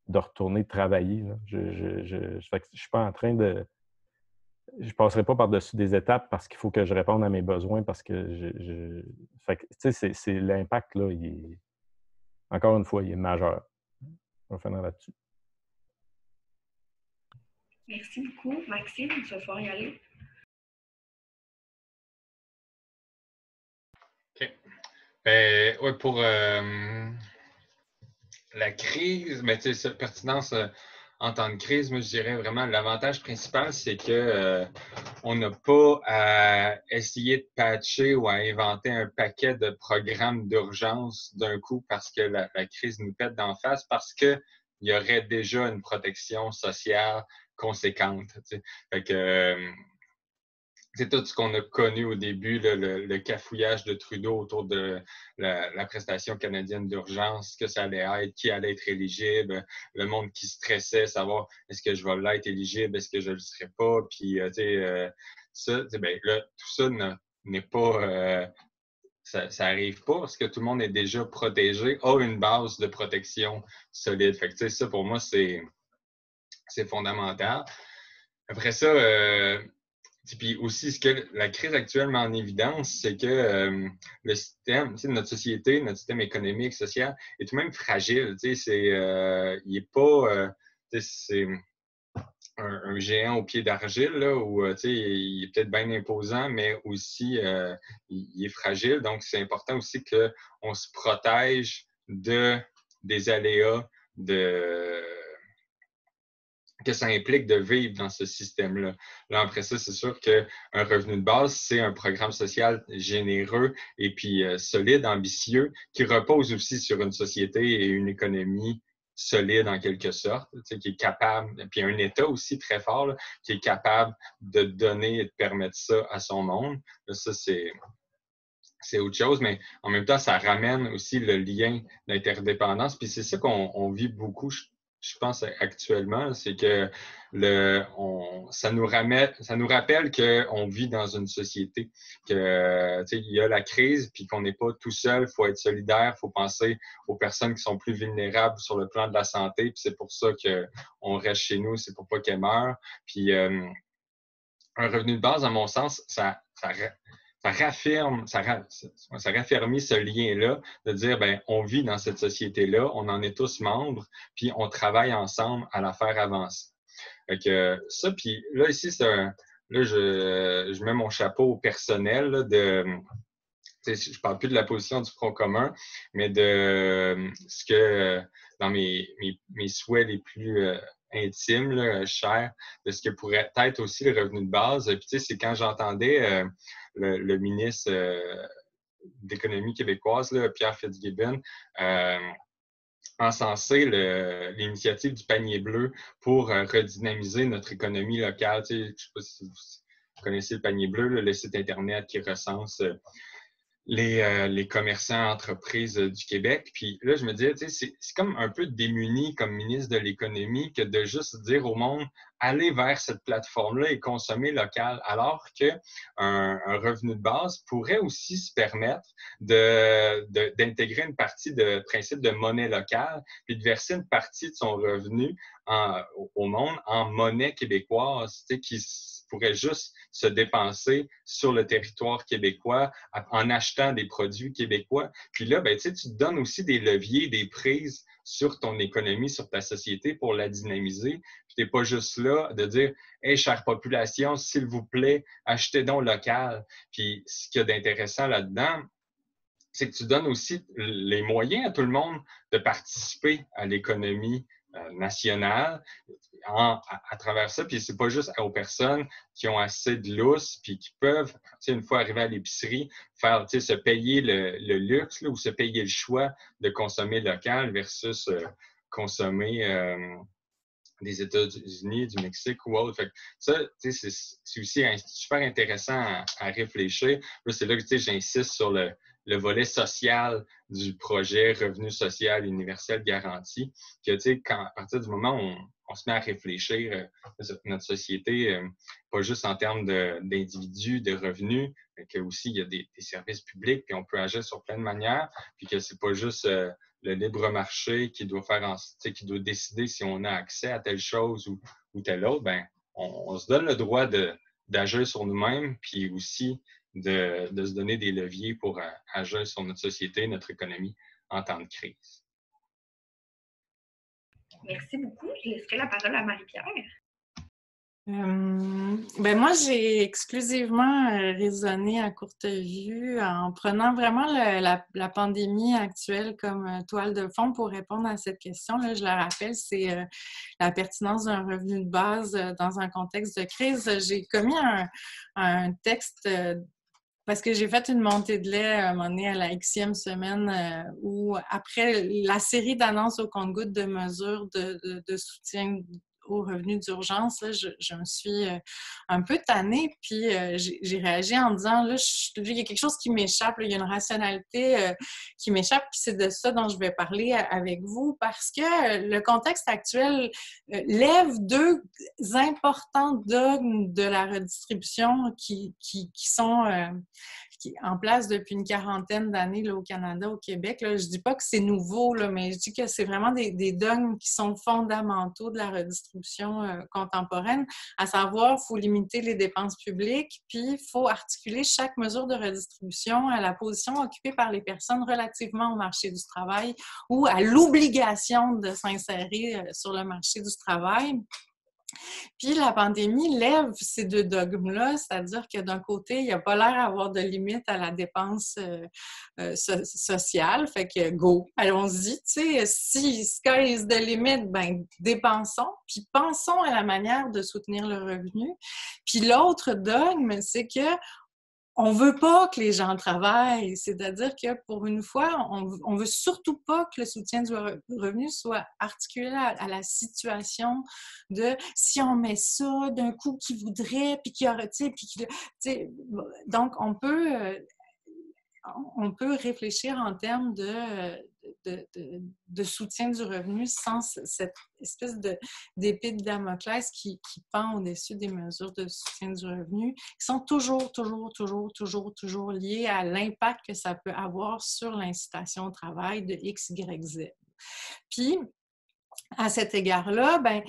de retourner travailler. Là. Je suis pas en train de... Je passerai pas par-dessus des étapes parce qu'il faut que je réponde à mes besoins parce que Fait que, tu sais, c'est l'impact, là, encore une fois, il est majeur. On va finir là-dessus. Merci beaucoup, Maxime. Tu vas pouvoir y aller. OK. Oui, pour la crise, mais tu sais, pertinence en temps de crise, moi, je dirais vraiment l'avantage principal, c'est que on n'a pas à essayer de patcher ou à inventer un paquet de programmes d'urgence d'un coup parce que la crise nous pète d'en face, parce qu'il y aurait déjà une protection sociale conséquente. Tu sais. Fait que, c'est tout ce qu'on a connu au début, le cafouillage de Trudeau autour de la prestation canadienne d'urgence, que ça allait être, qui allait être éligible, le monde qui stressait, savoir est-ce que je vais l'être éligible, est-ce que je ne le serai pas, puis ça, ben, là, tout ça n'est pas, ça n'arrive pas parce que tout le monde est déjà protégé, a une base de protection solide. Fait que, ça, pour moi, c'est fondamental. Après ça, puis aussi, ce que la crise actuelle met en évidence, c'est que le système, notre société, notre système économique, social, est tout de même fragile. Il n'est pas, c'est un géant au pied d'argile, là, où il est peut-être bien imposant, mais aussi il est fragile. Donc, c'est important aussi qu'on se protège des aléas que ça implique de vivre dans ce système-là. Là, après ça, c'est sûr qu'un revenu de base, c'est un programme social généreux et puis solide, ambitieux, qui repose aussi sur une société et une économie solide en quelque sorte, qui est capable, puis un État aussi très fort, là, qui est capable de donner et de permettre ça à son monde. Là, ça, c'est autre chose, mais en même temps, ça ramène aussi le lien d'interdépendance. Puis c'est ça qu'on vit beaucoup, je pense, actuellement, c'est que ça nous rappelle qu'on vit dans une société, que il y a la crise, puis qu'on n'est pas tout seul, il faut être solidaire, il faut penser aux personnes qui sont plus vulnérables sur le plan de la santé, puis c'est pour ça qu'on reste chez nous, c'est pour pas qu'elles meurent. Puis un revenu de base, à mon sens, ça raffermit ce lien-là, de dire, ben, on vit dans cette société-là, on en est tous membres, puis on travaille ensemble à la faire avancer. Fait que ça, puis là, ici, là, je mets mon chapeau personnel là, je parle plus de la position du Front commun, mais de ce que, dans mes souhaits les plus intimes, là, chers, de ce que pourrait être aussi le revenu de base. Puis, c'est quand j'entendais le ministre d'économie québécoise, là, Pierre Fitzgibbon, encenser l'initiative du panier bleu pour redynamiser notre économie locale. Je ne sais pas si vous connaissez le panier bleu, là, le site Internet qui recense les commerçants, entreprises du Québec. Puis là, je me disais, c'est comme un peu démuni comme ministre de l'Économie que de juste dire au monde, allez vers cette plateforme-là et consommer local, alors qu'un revenu de base pourrait aussi se permettre d'intégrer une partie de principe de monnaie locale, puis de verser une partie de son revenu au monde en monnaie québécoise, qui pourrait juste se dépenser sur le territoire québécois en achetant des produits québécois. Puis là, ben, tu te donnes aussi des leviers, des prises sur ton économie, sur ta société pour la dynamiser. Puis tu n'es pas juste là de dire « Hey, chère population, s'il vous plaît, achetez donc local. » Puis ce qu'il y a d'intéressant là-dedans, c'est que tu donnes aussi les moyens à tout le monde de participer à l'économie nationale à travers ça. Puis c'est pas juste aux personnes qui ont assez de lousse puis qui peuvent, une fois arrivés à l'épicerie, faire se payer le luxe là, ou se payer le choix de consommer local versus consommer des États-Unis, du Mexique ou autre. Fait que ça, c'est aussi super intéressant à réfléchir. Là, c'est là que j'insiste sur le volet social du projet Revenu social universel garanti, que à partir du moment où on se met à réfléchir notre société, pas juste en termes d'individus, de revenus, mais qu'aussi il y a des services publics, puis on peut agir sur plein de manières, puis que c'est pas juste le libre marché qui doit qui doit décider si on a accès à telle chose ou telle autre, ben on se donne le droit d'agir sur nous-mêmes, puis aussi de se donner des leviers pour agir sur notre société, notre économie en temps de crise. Merci beaucoup. Je laisserai la parole à Marie-Pierre. Ben moi, j'ai exclusivement raisonné à courte vue en prenant vraiment la pandémie actuelle comme toile de fond pour répondre à cette question. Là, je le rappelle, c'est la pertinence d'un revenu de base dans un contexte de crise. J'ai commis un texte parce que j'ai fait une montée de lait à un moment donné à la Xème semaine où, après la série d'annonces au compte-gouttes de mesures de soutien aux revenus d'urgence, là, je me suis un peu tannée, puis j'ai réagi en disant, là, il y a quelque chose qui m'échappe, là, il y a une rationalité qui m'échappe, puis c'est de ça dont je vais parler avec vous, parce que le contexte actuel lève deux importants dogmes de la redistribution qui sont en place depuis une quarantaine d'années là, au Canada, au Québec. Là. Je ne dis pas que c'est nouveau, là, mais je dis que c'est vraiment des dogmes qui sont fondamentaux de la redistribution contemporaine, à savoir, il faut limiter les dépenses publiques, puis il faut articuler chaque mesure de redistribution à la position occupée par les personnes relativement au marché du travail ou à l'obligation de s'insérer sur le marché du travail. Puis la pandémie lève ces deux dogmes-là, c'est-à-dire que d'un côté, il n'y a pas l'air d'avoir de limite à la dépense sociale, fait que go, allons-y, tu sais, si sky is the limit, ben dépensons, puis pensons à la manière de soutenir le revenu. Puis l'autre dogme, c'est que on veut pas que les gens travaillent, c'est-à-dire que pour une fois, on veut surtout pas que le soutien du revenu soit articulé à la situation de si on met ça d'un coup qui voudrait, puis qui aurait, tu sais, donc on peut réfléchir en termes de soutien du revenu sans cette espèce d'épée de Damoclès qui pend au-dessus des mesures de soutien du revenu, qui sont toujours liées à l'impact que ça peut avoir sur l'incitation au travail de X, Y, Z. Puis, à cet égard-là, ben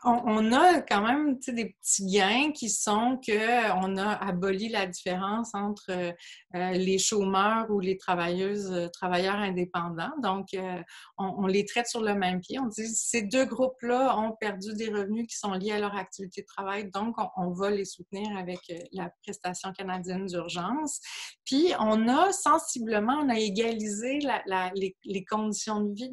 on a quand même des petits gains qui sont qu'on a aboli la différence entre les chômeurs ou les travailleurs indépendants. Donc, on les traite sur le même pied. On dit ces deux groupes-là ont perdu des revenus qui sont liés à leur activité de travail, donc on va les soutenir avec la prestation canadienne d'urgence. Puis, on a égalisé les conditions de vie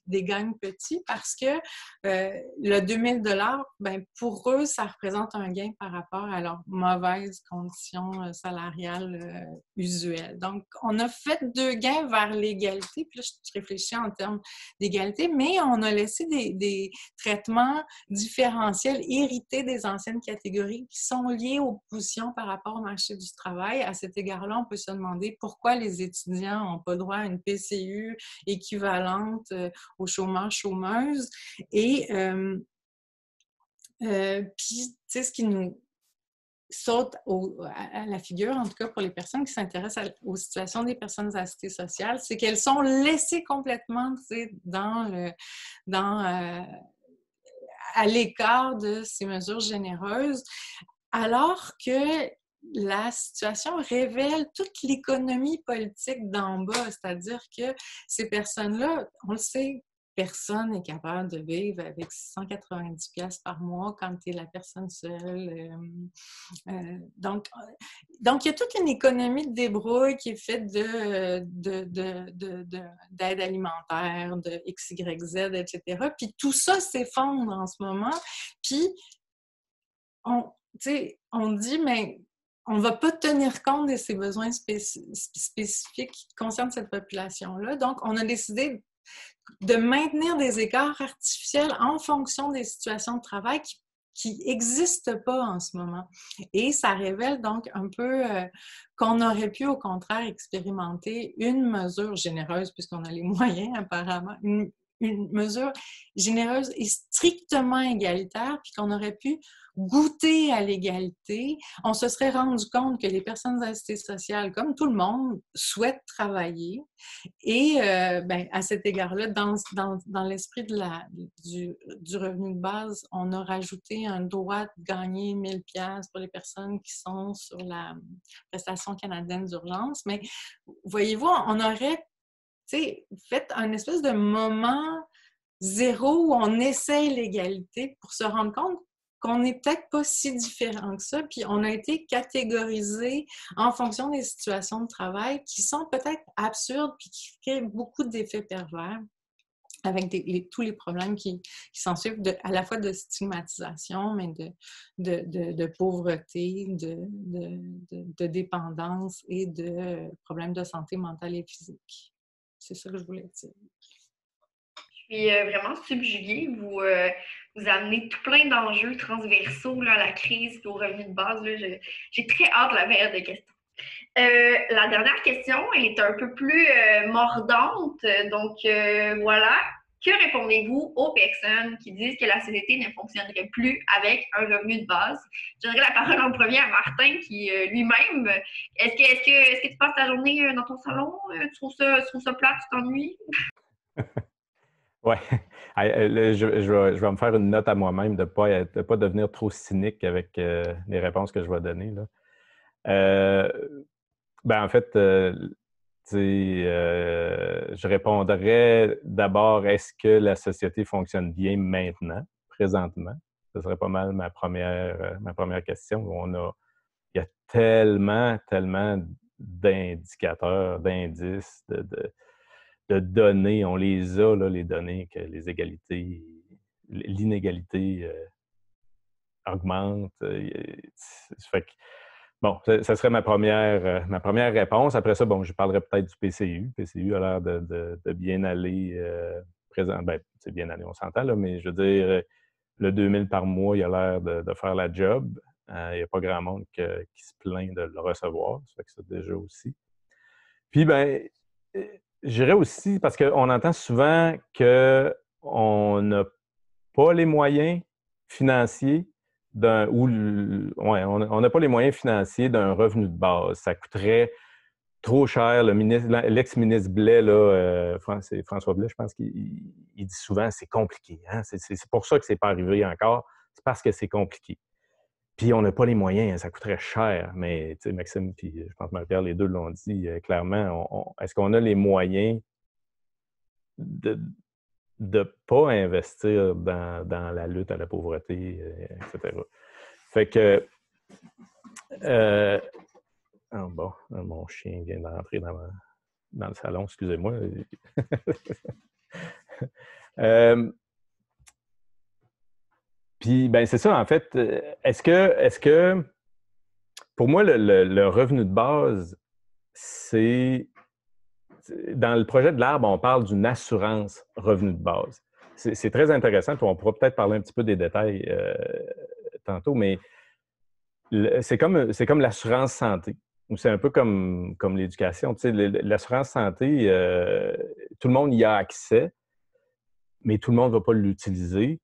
des gangs petits parce que le 2000 $, ben pour eux, ça représente un gain par rapport à leurs mauvaises conditions salariales usuelles. Donc, on a fait deux gains vers l'égalité, puis là, je réfléchis en termes d'égalité, mais on a laissé des traitements différentiels hérités des anciennes catégories qui sont liés aux positions par rapport au marché du travail. À cet égard-là, on peut se demander pourquoi les étudiants n'ont pas droit à une PCU équivalente aux chômeurs-chômeuses. Et puis, tu sais, ce qui nous saute à la figure, en tout cas pour les personnes qui s'intéressent aux situations des personnes assistées sociales, c'est qu'elles sont laissées complètement, tu sais, à l'écart de ces mesures généreuses, alors que la situation révèle toute l'économie politique d'en bas, c'est-à-dire que ces personnes-là, on le sait, personne n'est capable de vivre avec 690$ par mois quand tu es la personne seule. Donc, il y a toute une économie de débrouille qui est faite d'aide alimentaire, de X, Y, Z, etc. Puis tout ça s'effondre en ce moment. Puis, on dit, mais on ne va pas tenir compte de ces besoins spécifiques qui concernent cette population-là. Donc, on a décidé de maintenir des écarts artificiels en fonction des situations de travail qui n'existent pas en ce moment. Et ça révèle donc un peu qu'on aurait pu, au contraire, expérimenter une mesure généreuse, puisqu'on a les moyens apparemment, une mesure généreuse et strictement égalitaire, puis qu'on aurait pu goûter à l'égalité, on se serait rendu compte que les personnes assistées sociales, comme tout le monde, souhaitent travailler. Et à cet égard-là, dans l'esprit du revenu de base, on a rajouté un droit de gagner 1000$ pour les personnes qui sont sur la prestation canadienne d'urgence. Mais voyez-vous, on aurait fait un espèce de moment zéro où on essaie l'égalité pour se rendre compte qu'on n'est peut-être pas si différents que ça, puis on a été catégorisés en fonction des situations de travail qui sont peut-être absurdes puis qui créent beaucoup d'effets pervers avec tous les problèmes qui s'ensuivent à la fois de stigmatisation, mais de pauvreté, de dépendance et de problèmes de santé mentale et physique. C'est ça que je voulais dire. Je suis vraiment subjuguée. Vous amenez tout plein d'enjeux transversaux là, à la crise et au revenu de base. Là. J'ai très hâte de la période de questions. La dernière question, elle est un peu plus mordante. Donc, voilà. Que répondez-vous aux personnes qui disent que la société ne fonctionnerait plus avec un revenu de base? Je donnerai la parole en premier à Martin, qui lui-même, est-ce que tu passes ta journée dans ton salon? Tu trouves ça plat, tu t'ennuies? Oui. Je vais me faire une note à moi-même de ne pas devenir trop cynique avec les réponses que je vais donner, là. En fait, je répondrais d'abord, est-ce que la société fonctionne bien maintenant, présentement? Ce serait pas mal ma première question. Il y a tellement d'indicateurs, d'indices, de données. On les a, là, les données, que l'inégalité augmente. Fait que, bon, ça serait ma première réponse. Après ça, je parlerai peut-être du PCU. Le PCU a l'air de bien aller présent. C'est bien aller, on s'entend, là, mais je veux dire, le 2000 par mois, il a l'air de faire la job. Il n'y a pas grand monde qui se plaint de le recevoir. Ça fait que ça, déjà aussi. Puis, j'irais aussi, parce qu'on entend souvent qu'on n'a pas les moyens financiers on n'a pas les moyens financiers d'un revenu de base. Ça coûterait trop cher. L'ex-ministre Blais, là, François Blais, je pense qu'il dit souvent c'est compliqué. Hein? C'est pour ça que c'est pas arrivé encore. C'est parce que c'est compliqué. Puis on n'a pas les moyens, hein, ça coûterait cher. Mais tu sais, Maxime puis je pense que Marie-Pierre, les deux l'ont dit clairement. Est-ce qu'on a les moyens de ne pas investir dans la lutte à la pauvreté, etc. Fait que mon chien vient d'entrer dans le salon, excusez-moi. Puis, c'est ça, en fait. Est-ce que pour moi, le revenu de base, c'est... Dans le projet de l'Arbre, on parle d'une assurance revenu de base. C'est très intéressant, puis on pourra peut-être parler un petit peu des détails tantôt, mais c'est comme l'assurance santé, ou c'est un peu comme l'éducation. Tu sais, l'assurance santé, tout le monde y a accès, mais tout le monde ne va pas l'utiliser.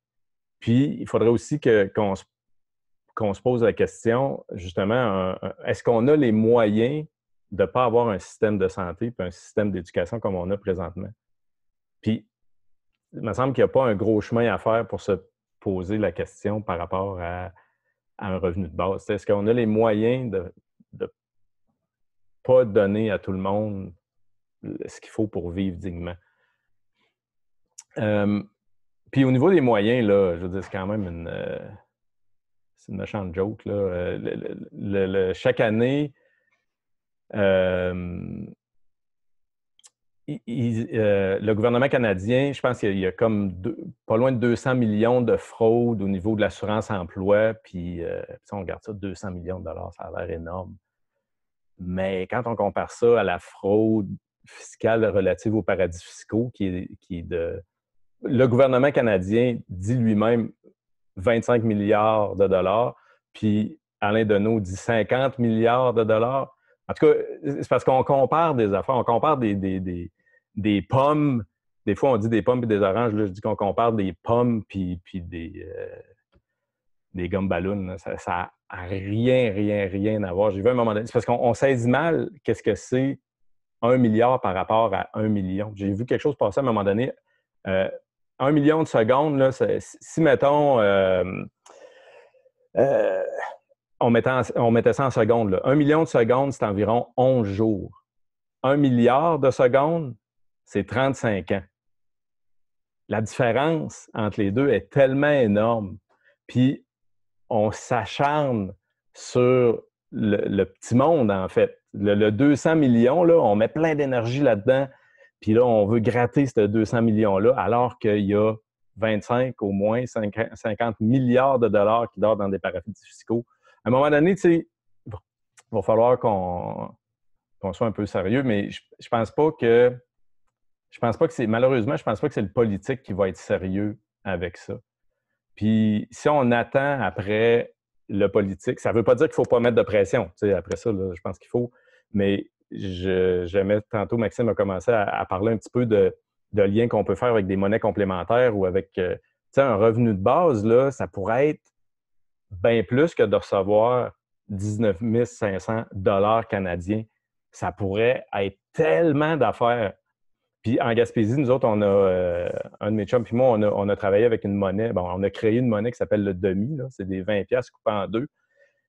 Puis, il faudrait aussi qu'on se pose la question, justement, est-ce qu'on a les moyens de ne pas avoir un système de santé puis un système d'éducation comme on a présentement? Puis, il me semble qu'il n'y a pas un gros chemin à faire pour se poser la question par rapport à un revenu de base. Est-ce qu'on a les moyens de ne pas donner à tout le monde ce qu'il faut pour vivre dignement? Puis au niveau des moyens, là, je veux dire, c'est quand même une méchante joke, là. Chaque année, le gouvernement canadien, je pense qu'il y a comme pas loin de 200 millions de fraudes au niveau de l'assurance-emploi. Puis, si on regarde ça, 200 millions de dollars, ça a l'air énorme. Mais quand on compare ça à la fraude fiscale relative aux paradis fiscaux, qui est de... Le gouvernement canadien dit lui-même 25 milliards de dollars, puis Alain Deneau dit 50 milliards de dollars. En tout cas, c'est parce qu'on compare des affaires. On compare des pommes. Des fois, on dit des pommes et des oranges. Là, je dis qu'on compare des pommes puis des gommes ballons. Ça n'a rien à voir. J'ai vu à un moment donné. C'est parce qu'on saisit mal qu'est-ce que c'est 1 milliard par rapport à 1 million. J'ai vu quelque chose passer à un moment donné. 1 million de secondes, là, si, mettons, on mettait ça en secondes, là. 1 million de secondes, c'est environ 11 jours. 1 milliard de secondes, c'est 35 ans. La différence entre les deux est tellement énorme. Puis, on s'acharne sur le petit monde, en fait. Le 200 millions, là, on met plein d'énergie là-dedans, puis là, on veut gratter ces 200 millions-là, alors qu'il y a 25, au moins 50 milliards de dollars qui dorment dans des paradis fiscaux. À un moment donné, tu sais, il va falloir qu'on soit un peu sérieux, mais je pense pas que c'est, malheureusement, je pense pas que c'est le politique qui va être sérieux avec ça. Puis si on attend après le politique, ça veut pas dire qu'il faut pas mettre de pression. Tu sais, après ça, là, je pense qu'il faut. Mais j'aimais tantôt, Maxime a commencé à parler un petit peu de liens qu'on peut faire avec des monnaies complémentaires ou avec tu sais, un revenu de base, là, ça pourrait être bien plus que de recevoir 19 500 $ canadiens. Ça pourrait être tellement d'affaires. Puis en Gaspésie, nous autres, on a, un de mes chums puis moi, on a travaillé avec une monnaie. Bon, on a créé une monnaie qui s'appelle le demi. Là. C'est des 20$ coupés en deux.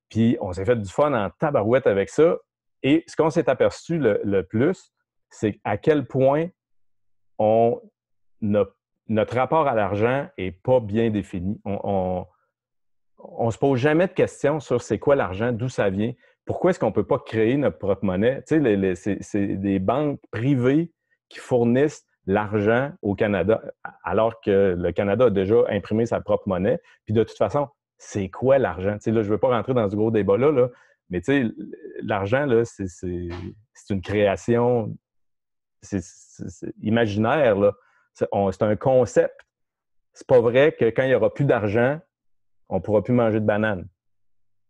Puis on s'est fait du fun en tabarouette avec ça. Et ce qu'on s'est aperçu le plus, c'est à quel point notre rapport à l'argent n'est pas bien défini. On se pose jamais de questions sur c'est quoi l'argent, d'où ça vient. Pourquoi est-ce qu'on ne peut pas créer notre propre monnaie? Tu sais, c'est des banques privées qui fournissent l'argent au Canada, alors que le Canada a déjà imprimé sa propre monnaie. Puis de toute façon, c'est quoi l'argent? Tu sais, là, je ne veux pas rentrer dans ce gros débat-là, là, mais tu sais, l'argent, là, c'est une création c'est imaginaire, là. C'est un concept. C'est pas vrai que quand il n'y aura plus d'argent, on ne pourra plus manger de bananes.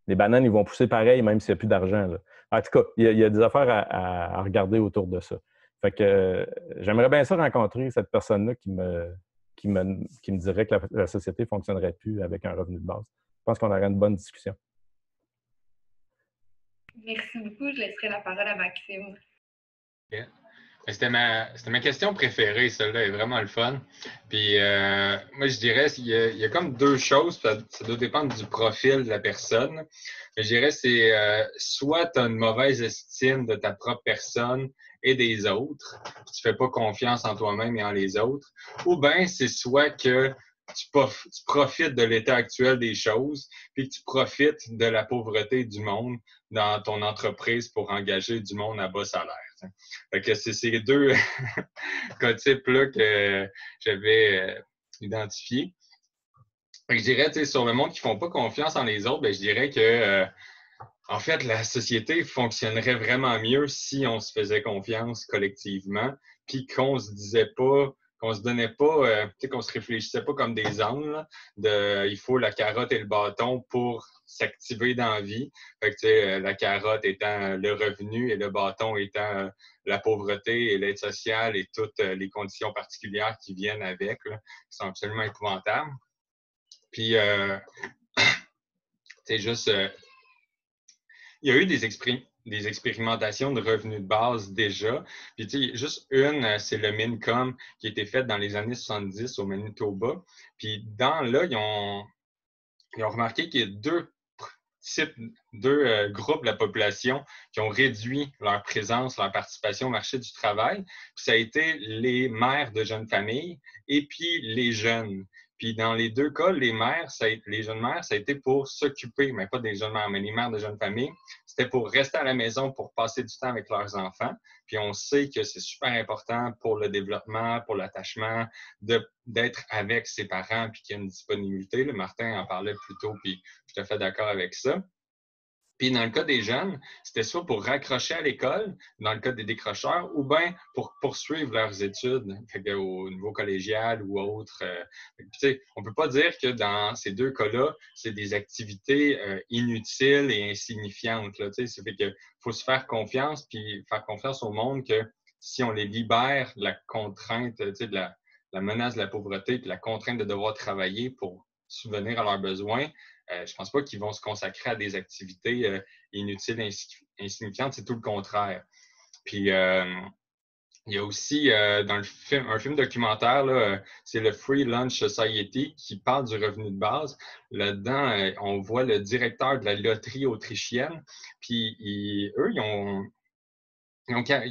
Les bananes, ils vont pousser pareil, même s'il n'y a plus d'argent. Là. En tout cas, il y a des affaires à regarder autour de ça. Fait que j'aimerais bien ça rencontrer cette personne-là qui me dirait que la société ne fonctionnerait plus avec un revenu de base. Je pense qu'on aurait une bonne discussion. Merci beaucoup. Je laisserai la parole à Maxime. Yeah. C'était ma question préférée, celle-là est vraiment le fun. Puis moi, je dirais, il y a comme deux choses, ça doit dépendre du profil de la personne. Mais je dirais, c'est soit tu as une mauvaise estime de ta propre personne et des autres, puis tu fais pas confiance en toi-même et en les autres, ou bien c'est soit que tu profites de l'état actuel des choses, puis que tu profites de la pauvreté du monde dans ton entreprise pour engager du monde à bas salaire. Fait que c'est ces deux cas types-là que j'avais identifiés. Fait que je dirais, tu sais, sur le monde qui ne font pas confiance en les autres, ben, je dirais que en fait, la société fonctionnerait vraiment mieux si on se faisait confiance collectivement, puis qu'on se disait pas, qu'on se donnait pas, tu sais, qu'on se réfléchissait pas comme des ânes, il faut la carotte et le bâton pour s'activer dans la vie. Fait que, tu sais, la carotte étant le revenu et le bâton étant la pauvreté et l'aide sociale et toutes les conditions particulières qui viennent avec, là, qui sont absolument épouvantables. Puis, c'est juste... il y a eu des expérimentations de revenus de base déjà. Puis, tu sais, juste une, c'est le Mincom qui a été fait dans les années 70 au Manitoba. Puis, là, ils ont remarqué qu'il y a deux groupes de la population qui ont réduit leur présence, leur participation au marché du travail. Puis, ça a été les mères de jeunes familles et puis les jeunes. Puis dans les deux cas, les jeunes mères, ça a été pour s'occuper, mais pas des jeunes mères, mais les mères de jeunes familles, c'était pour rester à la maison, pour passer du temps avec leurs enfants. Puis on sait que c'est super important pour le développement, pour l'attachement, d'être avec ses parents, puis qu'il y a une disponibilité. Le Martin en parlait plus tôt, puis je suis tout à fait d'accord avec ça. Puis dans le cas des jeunes, c'était soit pour raccrocher à l'école, dans le cas des décrocheurs, ou bien pour poursuivre leurs études au niveau collégial ou autre. On ne peut pas dire que dans ces deux cas-là, c'est des activités inutiles et insignifiantes. Là, ça fait qu'il faut se faire confiance, puis faire confiance au monde que si on les libère de la contrainte, de la menace de la pauvreté, puis la contrainte de devoir travailler pour subvenir à leurs besoins, je ne pense pas qu'ils vont se consacrer à des activités inutiles et insignifiantes. C'est tout le contraire. Puis, il y a aussi dans un film documentaire, là, c'est le Free Lunch Society qui parle du revenu de base. Là-dedans, on voit le directeur de la loterie autrichienne. Puis, eux, ils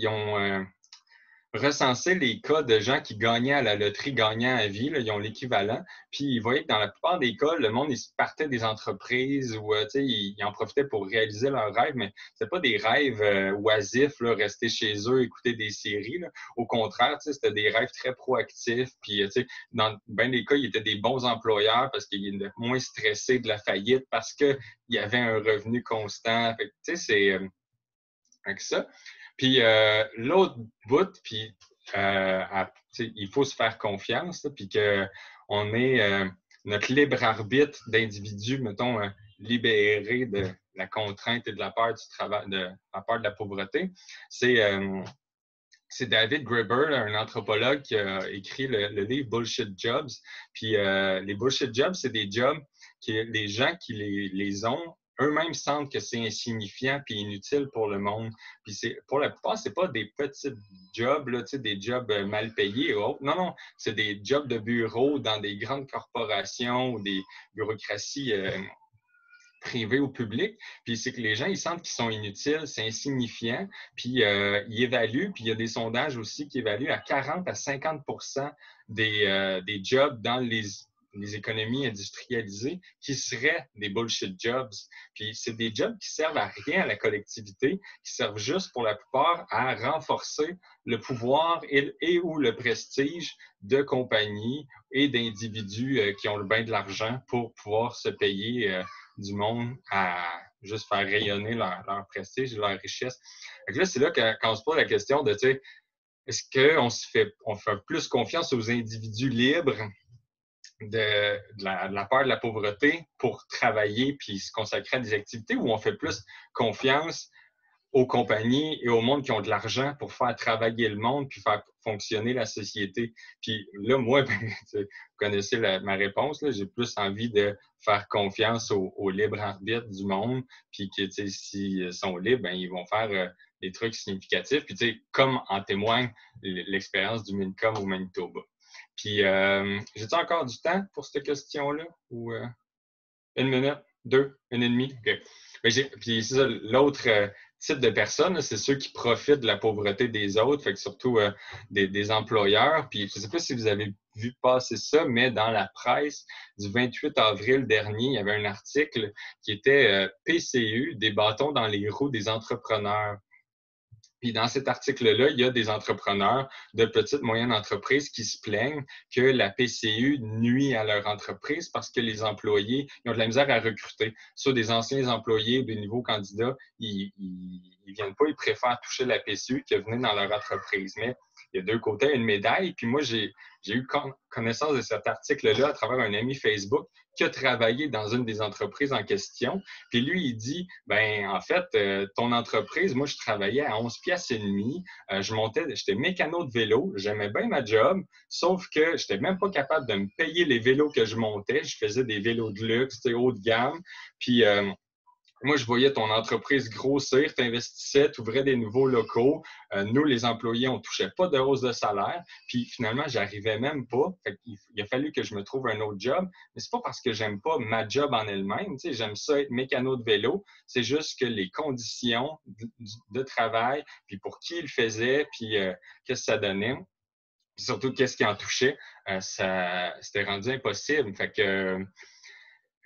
ont recensé les cas de gens qui gagnaient à la loterie, gagnant à vie, là, ils ont l'équivalent. Puis ils voyaient que dans la plupart des cas, le monde, ils partait des entreprises ou ils en profitaient pour réaliser leurs rêves, mais c'était pas des rêves oisifs, là, rester chez eux, écouter des séries. Là. Au contraire, c'était des rêves très proactifs. Puis dans bien des cas, ils étaient des bons employeurs parce qu'ils étaient moins stressés de la faillite parce qu'il y avait un revenu constant. Fait que, c'est avec ça. Puis l'autre bout, puis il faut se faire confiance, là, puis qu'on est notre libre arbitre d'individus, mettons, libérés de la contrainte et de la peur du travail, de la peur de la pauvreté. C'est David Graeber, un anthropologue, qui a écrit le livre Bullshit Jobs. Puis les Bullshit Jobs, c'est des jobs que les gens qui les ont eux-mêmes sentent que c'est insignifiant puis inutile pour le monde. Puis pour la plupart, c'est pas des petits jobs, là, des jobs mal payés ou autres. Non, c'est des jobs de bureau dans des grandes corporations ou des bureaucraties privées ou publiques. Puis c'est que les gens, ils sentent qu'ils sont inutiles, c'est insignifiant. Puis ils évaluent, puis il y a des sondages aussi qui évaluent à 40 à 50 des jobs dans les économies industrialisées qui seraient des bullshit jobs. Puis c'est des jobs qui servent à rien à la collectivité, qui servent juste pour la plupart à renforcer le pouvoir et ou le prestige de compagnies et d'individus qui ont le bain de l'argent pour pouvoir se payer du monde à juste faire rayonner leur prestige et leur richesse. Donc là, c'est là qu'on se pose la question de, est-ce qu'on fait plus confiance aux individus libres de la peur de la pauvreté pour travailler puis se consacrer à des activités, ou on fait plus confiance aux compagnies et au monde qui ont de l'argent pour faire travailler le monde puis faire fonctionner la société? Puis là, moi, vous connaissez ma réponse, là, j'ai plus envie de faire confiance au libre arbitre du monde, puis que s'ils sont libres, ben, ils vont faire des trucs significatifs. Puis comme en témoigne l'expérience du Mincom au Manitoba. Puis, j'ai-tu encore du temps pour cette question-là? Ou 1 minute, 2, 1 et demie? Okay. Puis, c'est ça, l'autre type de personnes, c'est ceux qui profitent de la pauvreté des autres, fait que surtout des employeurs. Puis, je ne sais pas si vous avez vu passer ça, mais dans la presse du 28 avril dernier, il y avait un article qui était PCU, des bâtons dans les roues des entrepreneurs. Puis dans cet article-là, il y a des entrepreneurs de petites, moyennes entreprises qui se plaignent que la PCU nuit à leur entreprise parce que les employés ils ont de la misère à recruter. Soit des anciens employés ou des nouveaux candidats, ils viennent pas, ils préfèrent toucher la PCU que venir dans leur entreprise. Mais il y a deux côtés à une médaille. Puis moi, j'ai eu connaissance de cet article-là à travers un ami Facebook qui a travaillé dans une des entreprises en question. Puis lui, il dit, ben en fait, ton entreprise, moi, je travaillais à 11 piastres et demi. J'étais mécano de vélo. J'aimais bien ma job, sauf que je n'étais même pas capable de me payer les vélos que je montais. Je faisais des vélos de luxe, haut de gamme. Puis moi, je voyais ton entreprise grossir, tu investissais, tu ouvrais des nouveaux locaux. Nous, les employés, on ne touchait pas de hausse de salaire. Puis finalement, j'arrivais même pas. Fait il a fallu que je me trouve un autre job. Mais c'est pas parce que j'aime pas ma job en elle-même. J'aime ça être mécano de vélo. C'est juste que les conditions de travail, puis pour qui il faisait, puis qu'est-ce que ça donnait, puis surtout qu'est-ce qui en touchait, c'était rendu impossible. Fait que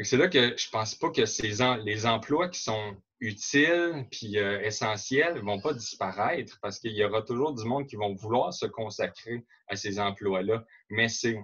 c'est là que je pense pas que les emplois qui sont utiles puis essentiels vont pas disparaître parce qu'il y aura toujours du monde qui vont vouloir se consacrer à ces emplois-là. Mais c'est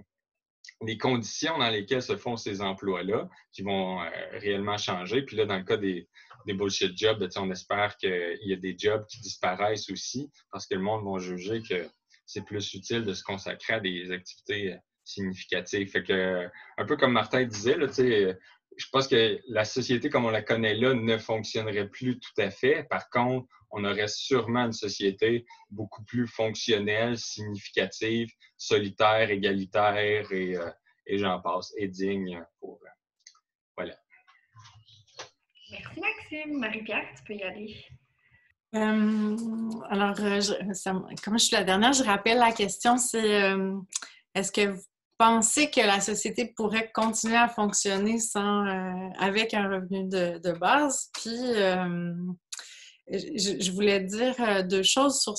les conditions dans lesquelles se font ces emplois-là qui vont réellement changer. Puis là, dans le cas des bullshit jobs, on espère qu'il y a des jobs qui disparaissent aussi parce que le monde va juger que c'est plus utile de se consacrer à des activités significatif. Fait que, un peu comme Martin disait, là, je pense que la société comme on la connaît là ne fonctionnerait plus tout à fait. Par contre, on aurait sûrement une société beaucoup plus fonctionnelle, significative, solitaire, égalitaire et j'en passe, et digne pour... voilà. Merci Maxime. Marie-Pierre, tu peux y aller. Alors, comme je suis la dernière, je rappelle la question, c'est est-ce que vous pensez que la société pourrait continuer à fonctionner avec un revenu de base? Puis, je voulais dire deux choses sur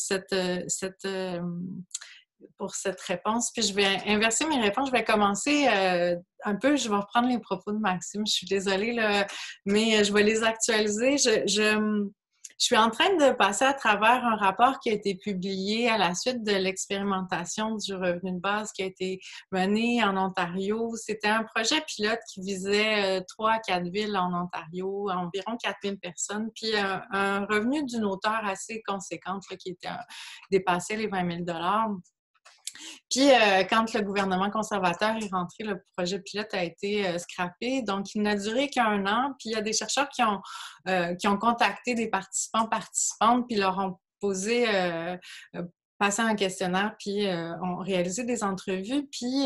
pour cette réponse. Puis je vais inverser mes réponses. Je vais commencer un peu, je vais reprendre les propos de Maxime. Je suis désolée, là, mais je vais les actualiser. Je suis en train de passer à travers un rapport qui a été publié à la suite de l'expérimentation du revenu de base qui a été menée en Ontario. C'était un projet pilote qui visait 3 à 4 villes en Ontario, environ 4 000 personnes, puis un revenu d'une hauteur assez conséquente là, qui était dépassait les 20 000 $. Puis, quand le gouvernement conservateur est rentré, le projet pilote a été scrappé. Donc, il n'a duré qu'1 an. Puis, il y a des chercheurs qui ont contacté des participantes, puis leur ont posé, passé un questionnaire, puis ont réalisé des entrevues. Puis,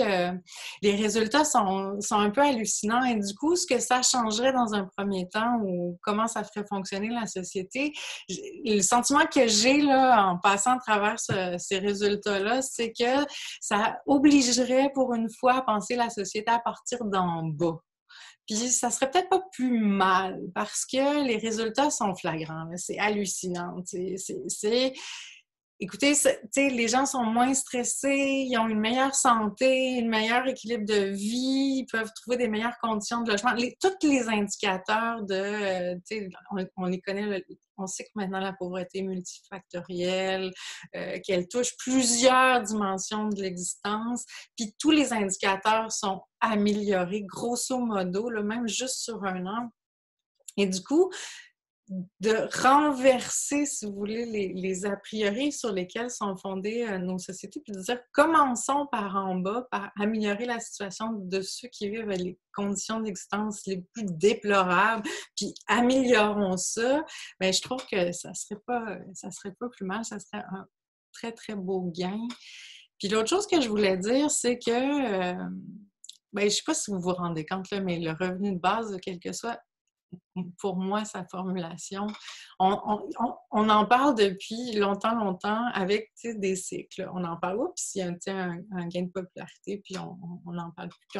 les résultats sont un peu hallucinants. Et du coup, ce que ça changerait dans un premier temps ou comment ça ferait fonctionner la société, le sentiment que j'ai là en passant à travers ces résultats-là, c'est que ça obligerait pour une fois à penser la société à partir d'en bas. Puis ça serait peut-être pas plus mal parce que les résultats sont flagrants. Là. C'est hallucinant. Écoutez, les gens sont moins stressés, ils ont une meilleure santé, un meilleur équilibre de vie, ils peuvent trouver des meilleures conditions de logement. Tous les indicateurs on les connaît, on sait que maintenant la pauvreté est multifactorielle, qu'elle touche plusieurs dimensions de l'existence, puis tous les indicateurs sont améliorés, grosso modo, là, même juste sur 1 an. Et du coup, de renverser, si vous voulez, les a priori sur lesquels sont fondées nos sociétés, puis de dire commençons par en bas, par améliorer la situation de ceux qui vivent les conditions d'existence les plus déplorables, puis améliorons ça. Bien, je trouve que ça serait pas plus mal, ça serait un très, très beau gain. Puis l'autre chose que je voulais dire, c'est que, je ne sais pas si vous vous rendez compte, là, mais le revenu de base, quel que soit pour moi, sa formulation. On en parle depuis longtemps avec des cycles. On en parle, oups, il y a un gain de popularité, puis on n'en parle plus.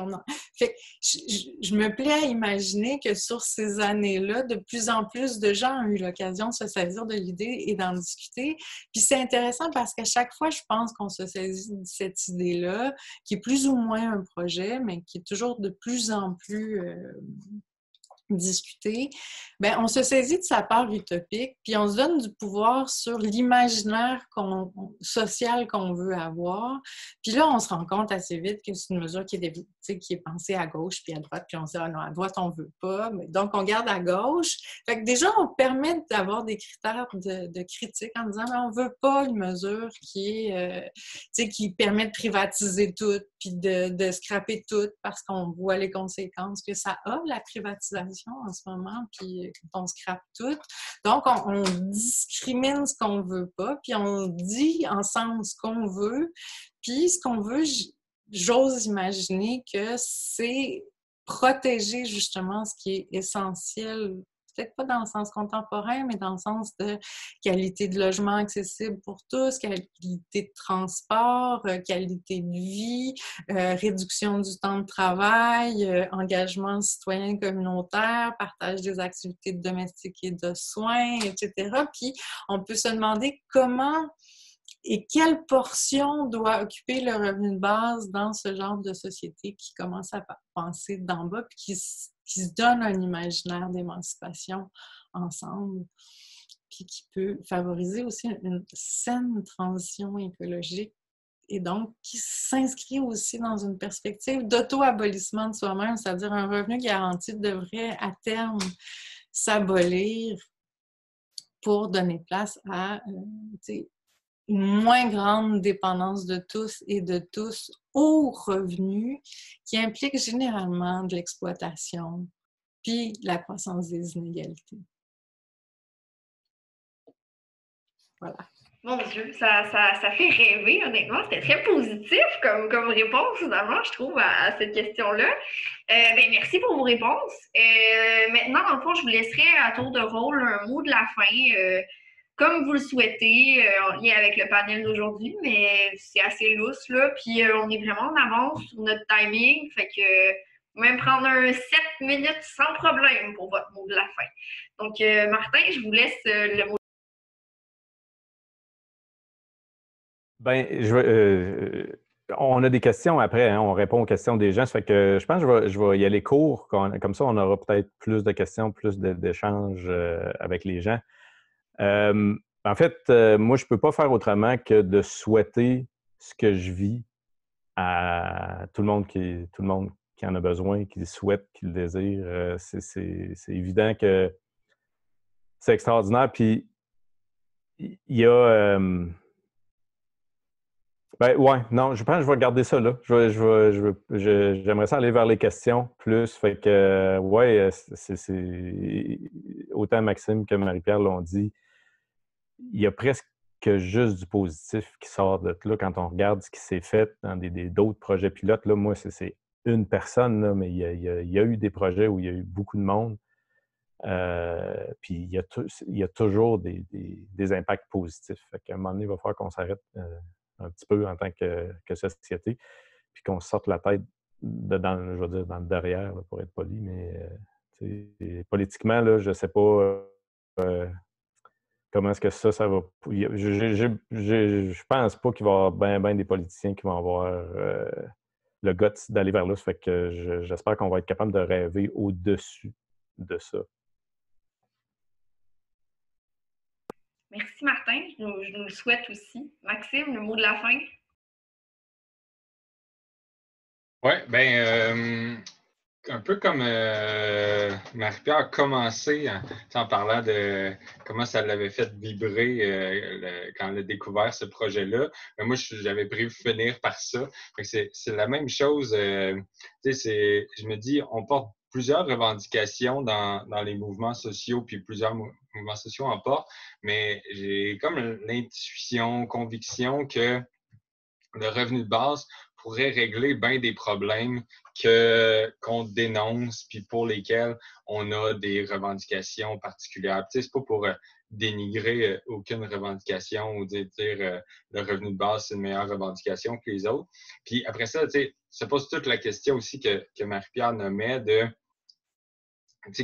Fait que je me plais à imaginer que sur ces années-là, de plus en plus de gens ont eu l'occasion de se saisir de l'idée et d'en discuter. Puis c'est intéressant parce qu'à chaque fois, je pense qu'on se saisit de cette idée-là, qui est plus ou moins un projet, mais qui est toujours de plus en plus discuter, bien, on se saisit de sa part utopique, puis on se donne du pouvoir sur l'imaginaire social qu'on veut avoir. Puis là, on se rend compte assez vite que c'est une mesure qui est pensée à gauche puis à droite, puis on se dit « Ah non, à droite, on veut pas. » Donc, on garde à gauche. Fait que déjà, on permet d'avoir des critères de critique en disant « Mais on veut pas une mesure qui permet de privatiser tout, puis de scraper tout parce qu'on voit les conséquences que ça a, la privatisation en ce moment, puis on scrape tout. » Donc, on discrimine ce qu'on veut pas, puis on dit ensemble ce qu'on veut. Puis ce qu'on veut, j'ose imaginer que c'est protéger justement ce qui est essentiel, peut-être pas dans le sens contemporain, mais dans le sens de qualité de logement accessible pour tous, qualité de transport, qualité de vie, réduction du temps de travail, engagement citoyen communautaire, partage des activités domestiques et de soins, etc. Puis on peut se demander comment et quelle portion doit occuper le revenu de base dans ce genre de société qui commence à penser d'en bas puis qui se donne un imaginaire d'émancipation ensemble, puis qui peut favoriser aussi une saine transition écologique et donc qui s'inscrit aussi dans une perspective d'auto-abolissement de soi-même, c'est-à-dire un revenu garanti devrait à terme s'abolir pour donner place à une moins grande dépendance de tous et de tous aux revenus qui implique généralement de l'exploitation puis la croissance des inégalités. Voilà. Mon Dieu, ça fait rêver, honnêtement. C'était très positif comme réponse, finalement, je trouve, à cette question-là. Merci pour vos réponses. Maintenant, dans le fond, je vous laisserai à tour de rôle un mot de la fin. Comme vous le souhaitez, en lien avec le panel d'aujourd'hui, mais c'est assez lousse, là. Puis on est vraiment en avance sur notre timing. Fait que même prendre 7 minutes sans problème pour votre mot de la fin. Donc, Martin, je vous laisse le mot. Ben, on a des questions après, hein, on répond aux questions des gens. Ça fait que je pense que je vais y aller court. Comme ça, on aura peut-être plus de questions, plus d'échanges avec les gens. En fait, moi, je ne peux pas faire autrement que de souhaiter ce que je vis à tout le monde qui en a besoin, qui le souhaite, qui le désire. C'est évident que c'est extraordinaire. Puis, il y a... ben ouais, non, je pense que je vais garder ça là. J'aimerais ça aller vers les questions plus. Fait que, ouais, autant Maxime que Marie-Pierre l'ont dit, il y a presque juste du positif qui sort de là quand on regarde ce qui s'est fait dans d'autres projets pilotes. Là, moi, c'est une personne, là, mais il y a eu des projets où il y a eu beaucoup de monde. Puis il y a toujours des impacts positifs. Fait qu'à un moment donné, il va falloir qu'on s'arrête un petit peu en tant que société, puis qu'on sorte la tête dans le derrière, là, pour être poli, mais politiquement, là, je ne sais pas comment est-ce que ça va... Je pense pas qu'il va y avoir bien des politiciens qui vont avoir le guts d'aller vers là. Ça fait que j'espère qu'on va être capable de rêver au-dessus de ça. Merci, Martin. Je nous le souhaite aussi. Maxime, le mot de la fin? Oui, bien, un peu comme Marie-Pierre a commencé en parlant de comment ça l'avait fait vibrer quand elle a découvert ce projet-là. Mais moi, j'avais prévu finir par ça. C'est la même chose. Je me dis, on porte plusieurs revendications dans les mouvements sociaux, puis plusieurs mouvements sociaux en portent, mais j'ai comme l'intuition, conviction que le revenu de base pourrait régler bien des problèmes qu'on dénonce puis pour lesquels on a des revendications particulières. Tu sais, c'est pas pour dénigrer aucune revendication ou dire le revenu de base, c'est une meilleure revendication que les autres. Puis après ça, tu sais, se pose toute la question aussi que Marie-Pierre nommait de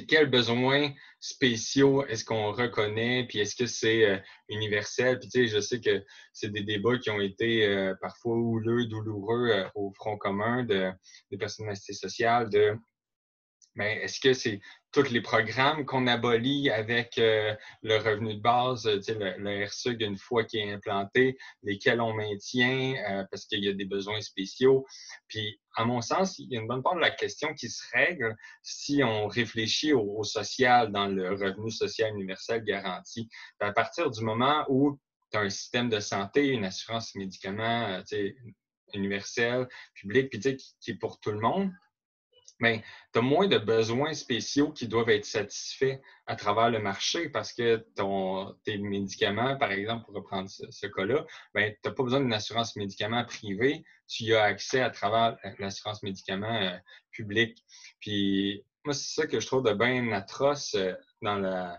quels besoins spéciaux est-ce qu'on reconnaît, puis est-ce que c'est universel? Puis je sais que c'est des débats qui ont été parfois houleux, douloureux au Front commun des personnalités sociales, mais est-ce que c'est tous les programmes qu'on abolit avec le revenu de base, le RSUG une fois qu'il est implanté, lesquels on maintient parce qu'il y a des besoins spéciaux? Puis, à mon sens, il y a une bonne part de la question qui se règle si on réfléchit au social dans le revenu social universel garanti. Puis à partir du moment où tu as un système de santé, une assurance médicaments universelle, publique, puis qui est pour tout le monde, mais tu as moins de besoins spéciaux qui doivent être satisfaits à travers le marché parce que tes médicaments, par exemple, pour reprendre ce cas-là, tu n'as pas besoin d'une assurance médicaments privée, tu y as accès à travers l'assurance médicaments publique. Puis moi, c'est ça que je trouve de bien atroce dans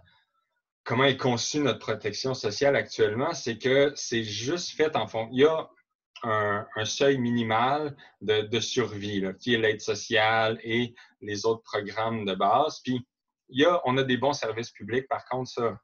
comment est conçue notre protection sociale actuellement, c'est que c'est juste fait en fond. Il y a un seuil minimal de survie, là, qui est l'aide sociale et les autres programmes de base. Puis, on a des bons services publics, par contre, ça,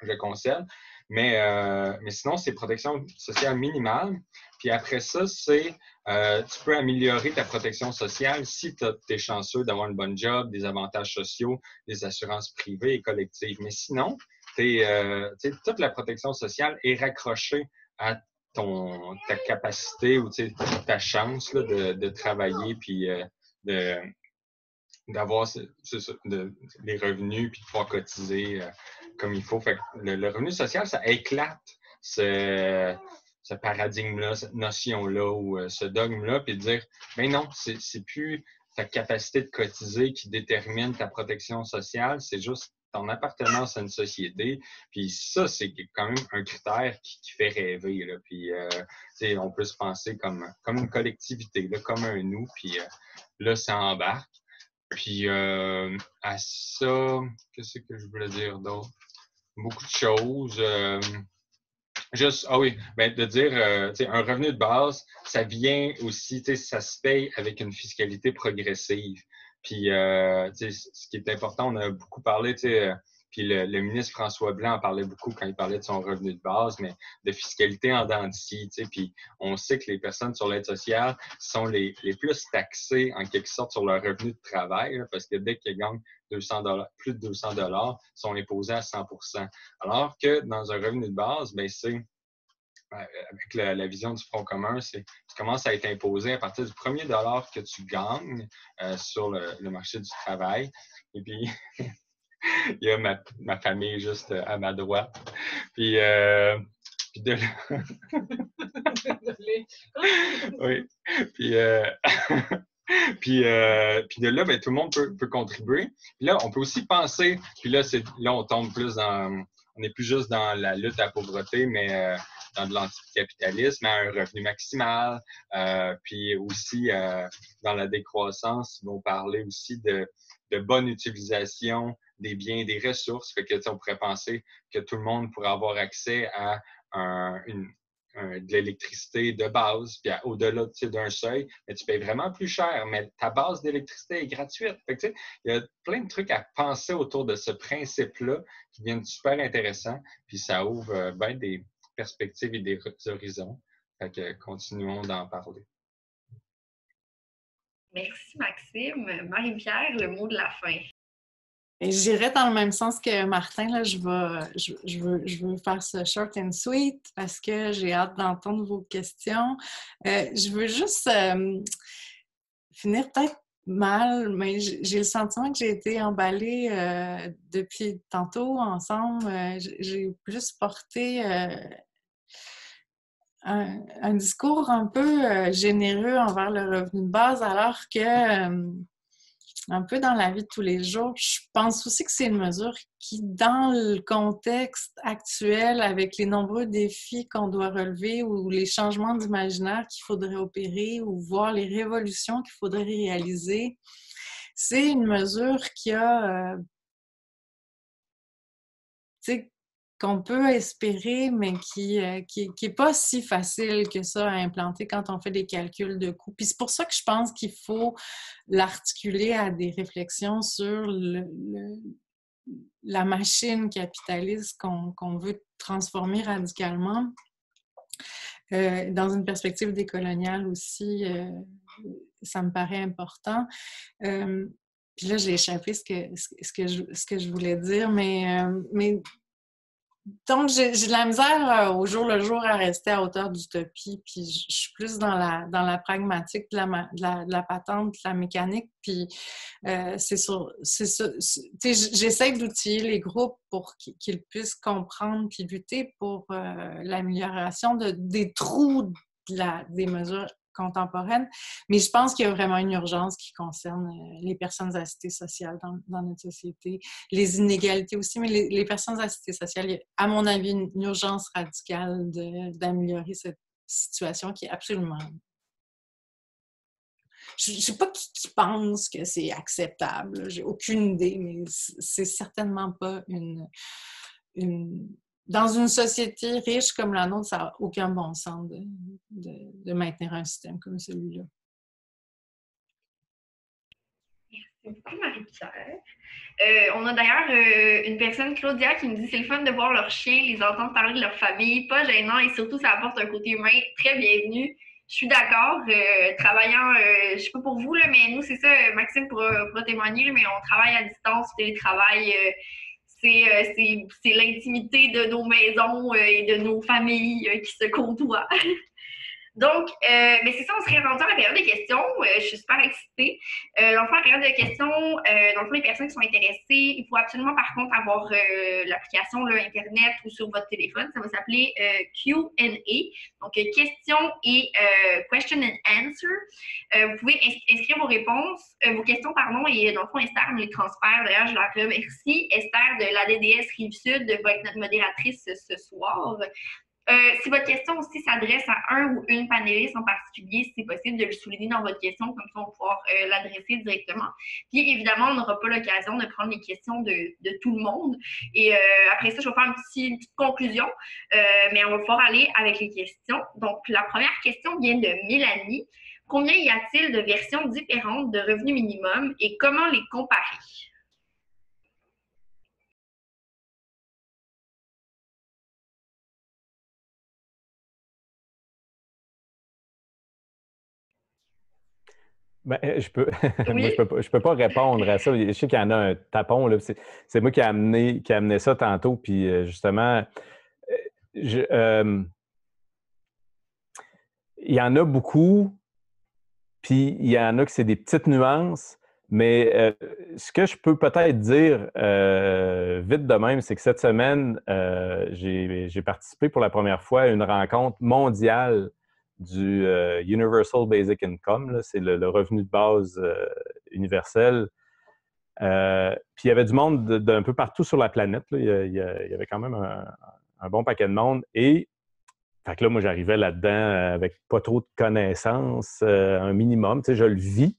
je le concède. Mais sinon, c'est protection sociale minimale. Puis après ça, tu peux améliorer ta protection sociale si tu es chanceux d'avoir une bonne job, des avantages sociaux, des assurances privées et collectives. Mais sinon, toute la protection sociale est raccrochée à ta capacité ou ta chance là, de travailler puis d'avoir les revenus puis de pouvoir cotiser comme il faut. Fait que le revenu social, ça éclate ce paradigme-là, cette notion-là ou ce dogme-là, puis de dire, mais non, c'est plus ta capacité de cotiser qui détermine ta protection sociale, c'est juste ton appartenance à une société. Puis ça, c'est quand même un critère qui fait rêver. Là. Puis on peut se penser comme une collectivité, là, comme un nous, puis là, ça embarque. Puis à ça, qu'est-ce que je voulais dire d'autre? Beaucoup de choses. De dire, un revenu de base, ça vient aussi, ça se paye avec une fiscalité progressive. Puis, ce qui est important, on a beaucoup parlé, puis Puis le ministre François Blanc en parlait beaucoup quand il parlait de son revenu de base, mais de fiscalité en dents de scie, tu sais. Puis on sait que les personnes sur l'aide sociale sont les plus taxées en quelque sorte sur leur revenu de travail, là, parce que dès qu'ils gagnent plus de 200 $, sont imposés à 100%. Alors que dans un revenu de base, ben c'est avec la vision du Front commun, c'est tu commences à être imposé à partir du premier dollar que tu gagnes sur le marché du travail. Et puis, il y a ma famille juste à ma droite. Puis de là... Désolé. Oui. Puis, puis de là, ben, tout le monde peut contribuer. Puis là, on peut aussi penser, puis là, on tombe plus dans... On n'est plus juste dans la lutte à la pauvreté, mais dans de l'anticapitalisme, à un revenu maximal. Puis aussi, dans la décroissance, ils vont parler aussi de bonne utilisation des biens et des ressources. Fait que, on pourrait penser que tout le monde pourrait avoir accès à de l'électricité de base, puis au-delà d'un seuil, mais tu payes vraiment plus cher, mais ta base d'électricité est gratuite. Fait que, il y a plein de trucs à penser autour de ce principe-là qui viennent super intéressants, puis ça ouvre bien des perspectives et des horizons. Fait que continuons d'en parler. Merci Maxime. Marie-Pierre, le mot de la fin. Et j'irai dans le même sens que Martin, là, je veux faire ce short and sweet parce que j'ai hâte d'entendre vos questions. Je veux juste finir peut-être mal, mais j'ai le sentiment que j'ai été emballée depuis tantôt ensemble. J'ai plus porté un discours un peu généreux envers le revenu de base, alors que un peu dans la vie de tous les jours, je pense aussi que c'est une mesure qui, dans le contexte actuel, avec les nombreux défis qu'on doit relever ou les changements d'imaginaire qu'il faudrait opérer ou voir les révolutions qu'il faudrait réaliser, c'est une mesure qui a, tu sais, qu'on peut espérer, mais qui est pas si facile que ça à implanter quand on fait des calculs de coûts. Puis c'est pour ça que je pense qu'il faut l'articuler à des réflexions sur la machine capitaliste qu'on veut transformer radicalement. Dans une perspective décoloniale aussi, ça me paraît important. Puis là, j'ai échappé ce que je voulais dire, mais donc, j'ai de la misère au jour le jour à rester à hauteur d'utopie, puis je suis plus dans la pragmatique de la patente, de la mécanique, puis c'est ça. J'essaie d'outiller les groupes pour qu'ils puissent comprendre puis lutter pour l'amélioration des trous des mesures contemporaine, mais je pense qu'il y a vraiment une urgence qui concerne les personnes assistées sociales dans notre société, les inégalités aussi, mais les personnes assistées sociales, il y a, à mon avis, une urgence radicale d'améliorer cette situation qui est absolument... Je ne sais pas qui pense que c'est acceptable, j'ai aucune idée, mais c'est certainement pas dans une société riche comme la nôtre, ça n'a aucun bon sens de maintenir un système comme celui-là. Merci beaucoup, Marie-Pierre. On a d'ailleurs une personne, Claudia, qui nous dit « C'est le fun de voir leurs chiens, les entendre parler de leur famille, pas gênant et surtout, ça apporte un côté humain très bienvenu. » Je suis d'accord. Travaillant, je ne sais pas pour vous, là, mais nous, c'est ça, Maxime pourra témoigner, là, mais on travaille à distance, télétravail. C'est l'intimité de nos maisons et de nos familles qui se côtoient. Donc, mais c'est ça, on serait rendu à la période des questions. Je suis super excitée. Dans le fond, la période de questions, dans le fond, les personnes qui sont intéressées, il faut absolument, par contre, avoir l'application Internet ou sur votre téléphone. Ça va s'appeler Q&A, donc questions et question and answer. Vous pouvez inscrire vos réponses, vos questions, pardon, et dans le fond, Esther me les transfère. D'ailleurs, je la remercie. Esther de l'ADDS Rive-Sud va être notre modératrice ce soir. Si votre question aussi s'adresse à un ou une panéliste en particulier, c'est possible de le souligner dans votre question, comme ça on va pouvoir l'adresser directement. Puis évidemment, on n'aura pas l'occasion de prendre les questions de tout le monde. Et après ça, je vais faire une petite conclusion, mais on va pouvoir aller avec les questions. Donc, la première question vient de Mélanie. Combien y a-t-il de versions différentes de revenu minimum et comment les comparer? Ben, je peux, moi, Oui? je peux pas répondre à ça. Je sais qu'il y en a un tapon, là. C'est moi qui a amené ça tantôt. Puis justement, je, il y en a beaucoup, puis il y en a que c'est des petites nuances. Mais ce que je peux peut-être dire vite de même, c'est que cette semaine, j'ai participé pour la première fois à une rencontre mondiale du Universal Basic Income. Là. C'est le revenu de base universel. Puis il y avait du monde d'un peu partout sur la planète. Là. Il y avait quand même un bon paquet de monde. Et fait que là, moi, j'arrivais là-dedans avec pas trop de connaissances, un minimum. Tu sais, je le vis,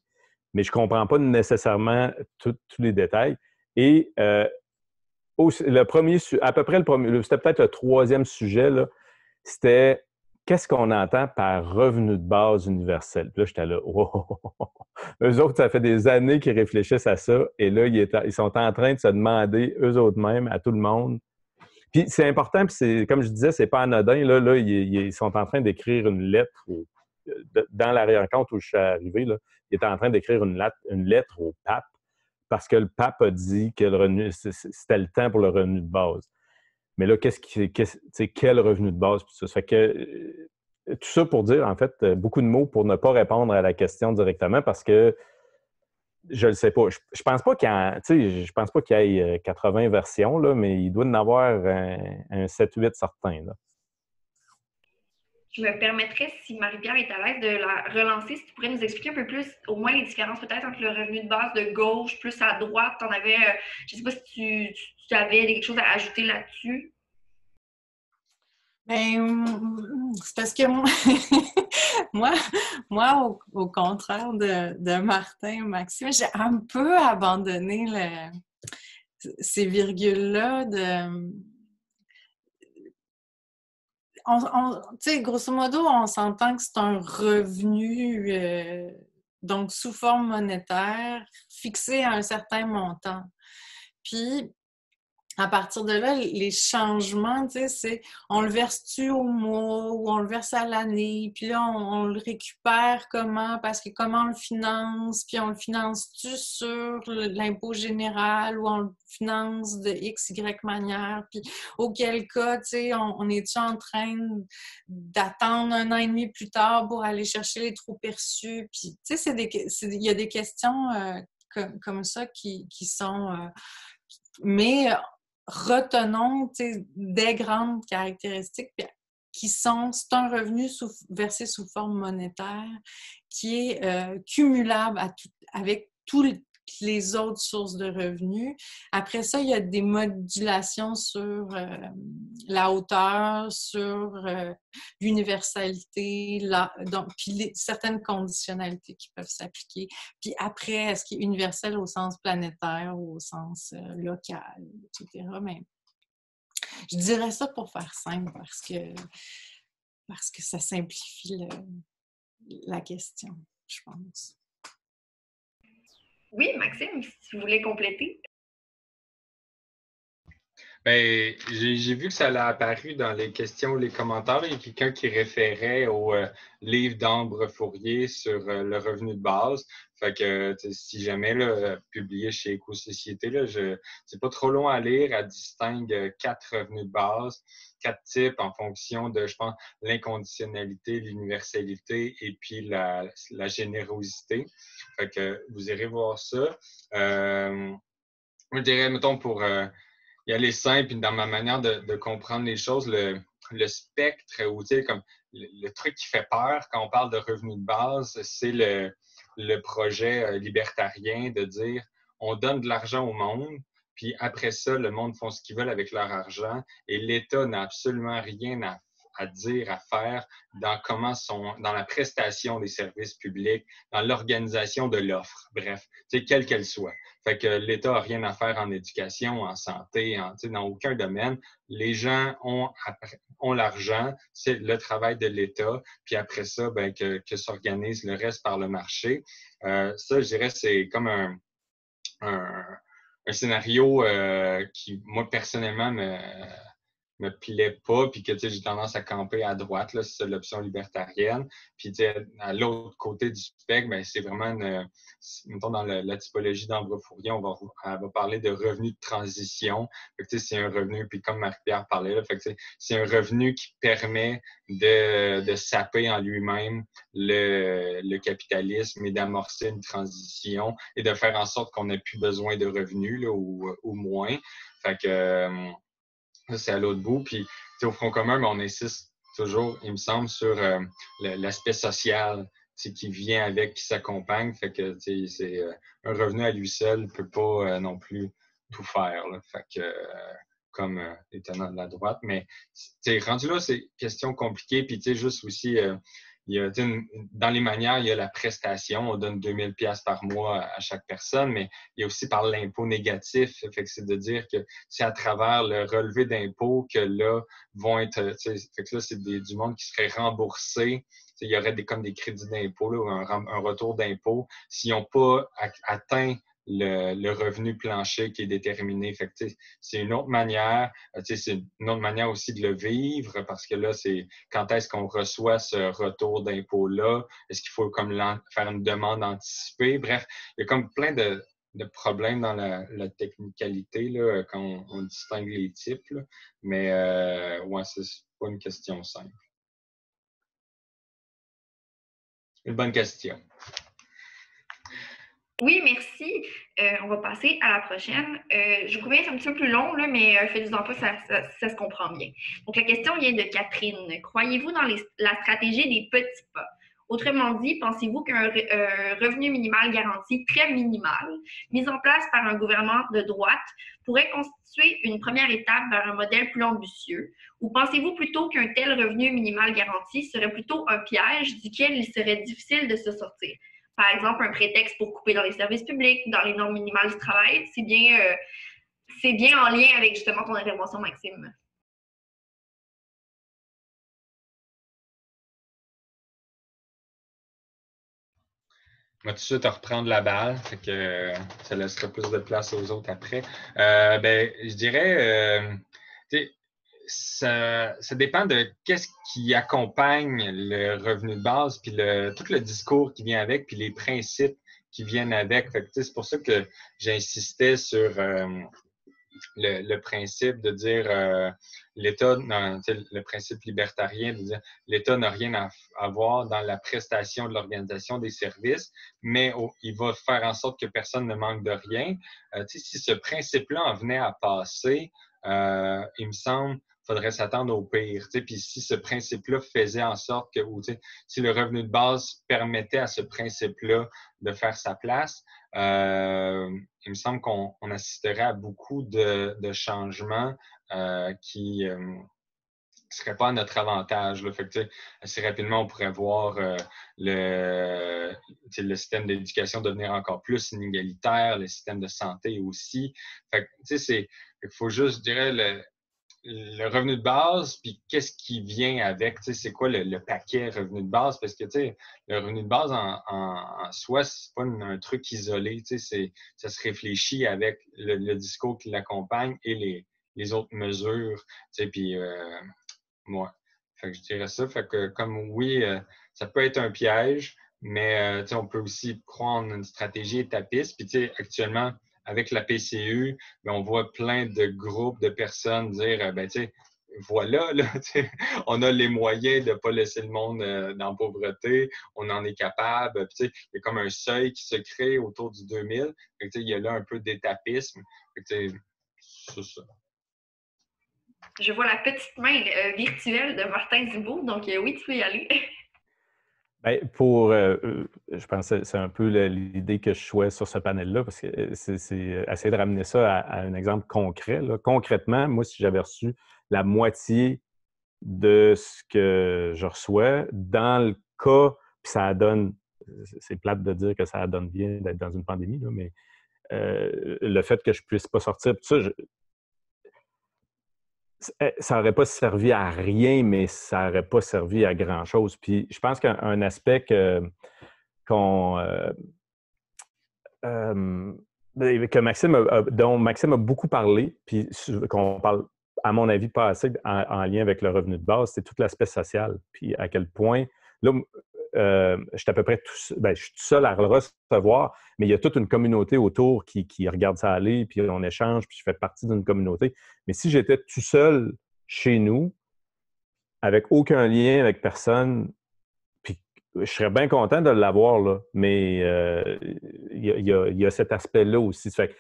mais je ne comprends pas nécessairement tous les détails. Et le premier, à peu près le premier, c'était peut-être le troisième sujet, là, c'était qu'est-ce qu'on entend par revenu de base universel? Puis là, j'étais là, wow. Eux autres, ça fait des années qu'ils réfléchissent à ça. Et là, ils sont en train de se demander, eux autres mêmes, à tout le monde. Puis c'est important, puis c'est, comme je disais, c'est pas anodin. Là, ils sont en train d'écrire une lettre dans la rencontre où je suis arrivé, là, ils étaient en train d'écrire une lettre au pape parce que le pape a dit que c'était le temps pour le revenu de base. Mais là, quel revenu de base? Ça fait que tout ça pour dire, en fait, beaucoup de mots pour ne pas répondre à la question directement parce que je ne le sais pas. Je pense pas je pense pas qu'il y ait 80 versions, là, mais il doit y en avoir un 7-8 certains. Là. Je me permettrais, si Marie-Pierre est à l'aise, de la relancer. Si tu pourrais nous expliquer un peu plus, au moins les différences peut-être entre le revenu de base de gauche plus à droite. T'en avais, je ne sais pas si tu avais quelque chose à ajouter là-dessus. Ben, c'est parce que moi au contraire de Martin ou Maxime, j'ai un peu abandonné ces virgules-là tu sais, grosso modo, on s'entend que c'est un revenu, donc sous forme monétaire, fixé à un certain montant. Puis, à partir de là, les changements, tu sais, c'est on le verse-tu au mois ou on le verse à l'année, puis là, on le récupère comment, parce que comment on le finance, puis on le finance-tu sur l'impôt général ou on le finance de X, Y manière, puis auquel cas, tu sais, on est-tu en train d'attendre un an et demi plus tard pour aller chercher les trop perçus, puis tu sais, il y a des questions comme ça qui sont... mais retenons des grandes caractéristiques c'est un revenu versé sous forme monétaire qui est cumulable avec toutes les autres sources de revenus. Après ça, il y a des modulations sur la hauteur, sur l'universalité, puis certaines conditionnalités qui peuvent s'appliquer. Puis après, est-ce qu'il est universel au sens planétaire ou au sens local, etc. Mais je dirais ça pour faire simple parce que ça simplifie la question, je pense. Oui, Maxime, si tu voulais compléter. Ben, j'ai vu que ça a apparu dans les questions ou les commentaires. Il y a quelqu'un qui référait au livre d'Ambre Fourier sur le revenu de base. Fait que si jamais là, publié chez Éco-Société, là, c'est pas trop long à lire. Elle distingue 4 revenus de base, 4 types en fonction de, je pense, l'inconditionnalité, l'universalité et puis la générosité. Fait que vous irez voir ça. Je dirais, mettons, pour y aller simple, puis dans ma manière de comprendre les choses, le spectre, ou tu sais, comme le truc qui fait peur quand on parle de revenus de base, c'est le projet libertarien de dire on donne de l'argent au monde, puis après ça, le monde font ce qu'ils veulent avec leur argent et l'État n'a absolument rien à dire, à faire dans la prestation des services publics, dans l'organisation de l'offre, bref, tu sais, quelle qu'elle soit. Fait que l'État n'a rien à faire en éducation, en santé, dans aucun domaine. Les gens ont l'argent, c'est le travail de l'État, puis après ça, ben, que s'organise le reste par le marché. Ça, je dirais, c'est comme un scénario qui, moi, personnellement, me plaît pas, puis que j'ai tendance à camper à droite, là, c'est l'option libertarienne. Puis à l'autre côté du spectre, ben, c'est vraiment mettons dans la typologie d'Ambre-Fourier, elle va parler de revenu de transition. Fait que, c'est un revenu, puis comme Marie-Pierre parlait, là, fait que, c'est un revenu qui permet de saper en lui-même le capitalisme et d'amorcer une transition et de faire en sorte qu'on n'ait plus besoin de revenus là, ou moins. Fait que ça, c'est à l'autre bout. Puis au Front commun, on insiste toujours, il me semble, sur l'aspect social qui vient avec, qui s'accompagne. Fait que c'est un revenu à lui seul ne peut pas non plus tout faire. Là. Fait que comme les tenants de la droite. Mais rendu là, c'est question compliquée. Puis juste aussi, il y a, dans les manières, il y a la prestation. On donne 2000 $, par mois à chaque personne, mais il y a aussi par l'impôt négatif. Fait que c'est de dire que c'est à travers le relevé d'impôts que là vont être. Fait que là, c'est du monde qui serait remboursé. Il y aurait comme des crédits d'impôt, un retour d'impôt, s'ils n'ont pas atteint le revenu plancher qui est déterminé. Fait que, c'est une autre manière, c'est une autre manière aussi de le vivre parce que là, c'est quand est-ce qu'on reçoit ce retour d'impôt-là? Est-ce qu'il faut comme faire une demande anticipée? Bref, il y a comme plein de problèmes dans la technicalité là, quand on distingue les types. Là. Mais ouais, c'est pas une question simple. Une bonne question. Oui, merci. On va passer à la prochaine. Je vous promets, c'est un petit peu plus long, là, mais faites-en pas, ça se comprend bien. Donc, la question vient de Catherine. Croyez-vous dans la stratégie des petits pas? Autrement dit, pensez-vous qu'un revenu minimal garanti très minimal, mis en place par un gouvernement de droite, pourrait constituer une première étape vers un modèle plus ambitieux? Ou pensez-vous plutôt qu'un tel revenu minimal garanti serait plutôt un piège duquel il serait difficile de se sortir? Par exemple, un prétexte pour couper dans les services publics, dans les normes minimales du travail, c'est bien en lien avec justement ton intervention, Maxime. On va tout de suite reprendre la balle, fait que ça laissera plus de place aux autres après. Ben, je dirais, ça dépend de qu'est-ce qui accompagne le revenu de base, puis tout le discours qui vient avec, puis les principes qui viennent avec. Fait que, c'est pour ça que j'insistais sur le principe de dire l'État, le principe libertarien de dire l'État n'a rien à voir dans la prestation de l'organisation des services, mais il va faire en sorte que personne ne manque de rien. Si ce principe-là en venait à passer, il me semble qu'il faudrait s'attendre au pire. Puis si ce principe-là faisait en sorte que, si le revenu de base permettait à ce principe-là de faire sa place, il me semble qu'on assisterait à beaucoup de changements qui ne seraient pas à notre avantage. Là. Fait que, assez rapidement, on pourrait voir le système d'éducation devenir encore plus inégalitaire, le système de santé aussi. Fait que, il faut juste, je dirais, le revenu de base, puis qu'est-ce qui vient avec, c'est quoi le paquet revenu de base? Parce que, le revenu de base en soi, c'est pas un truc isolé, ça se réfléchit avec le discours qui l'accompagne et les autres mesures, puis moi. Fait que je dirais ça. Fait que, comme oui, ça peut être un piège, mais on peut aussi prendre une stratégie étapiste. Puis, actuellement, avec la PCU, on voit plein de groupes de personnes dire voilà, là, on a les moyens de ne pas laisser le monde dans la pauvreté, on en est capable. Puis, il y a comme un seuil qui se crée autour du 2000. Fait que, il y a là un peu d'étapisme. C'est ça. Je vois la petite main virtuelle de Martin Thibault, donc oui, tu peux y aller. Bien, je pense que c'est un peu l'idée que je choisis sur ce panel-là, parce que c'est essayer de ramener ça à un exemple concret. Là. Concrètement, moi, si j'avais reçu la moitié de ce que je reçois, dans le cas, puis ça donne, c'est plate de dire que ça donne bien d'être dans une pandémie, là, mais le fait que je ne puisse pas sortir, tout ça, ça n'aurait pas servi à rien, mais ça n'aurait pas servi à grand-chose. Puis je pense qu'un aspect dont Maxime dont Maxime a beaucoup parlé, puis qu'on parle à mon avis, pas assez en lien avec le revenu de base, c'est tout l'aspect social. Puis à quel point, là, je suis à peu près je suis tout seul à le recevoir, mais il y a toute une communauté autour qui regarde ça aller, puis on échange, puis je fais partie d'une communauté. Mais si j'étais tout seul chez nous, avec aucun lien avec personne, puis je serais bien content de l'avoir, là, mais il y a cet aspect-là aussi. Fait que,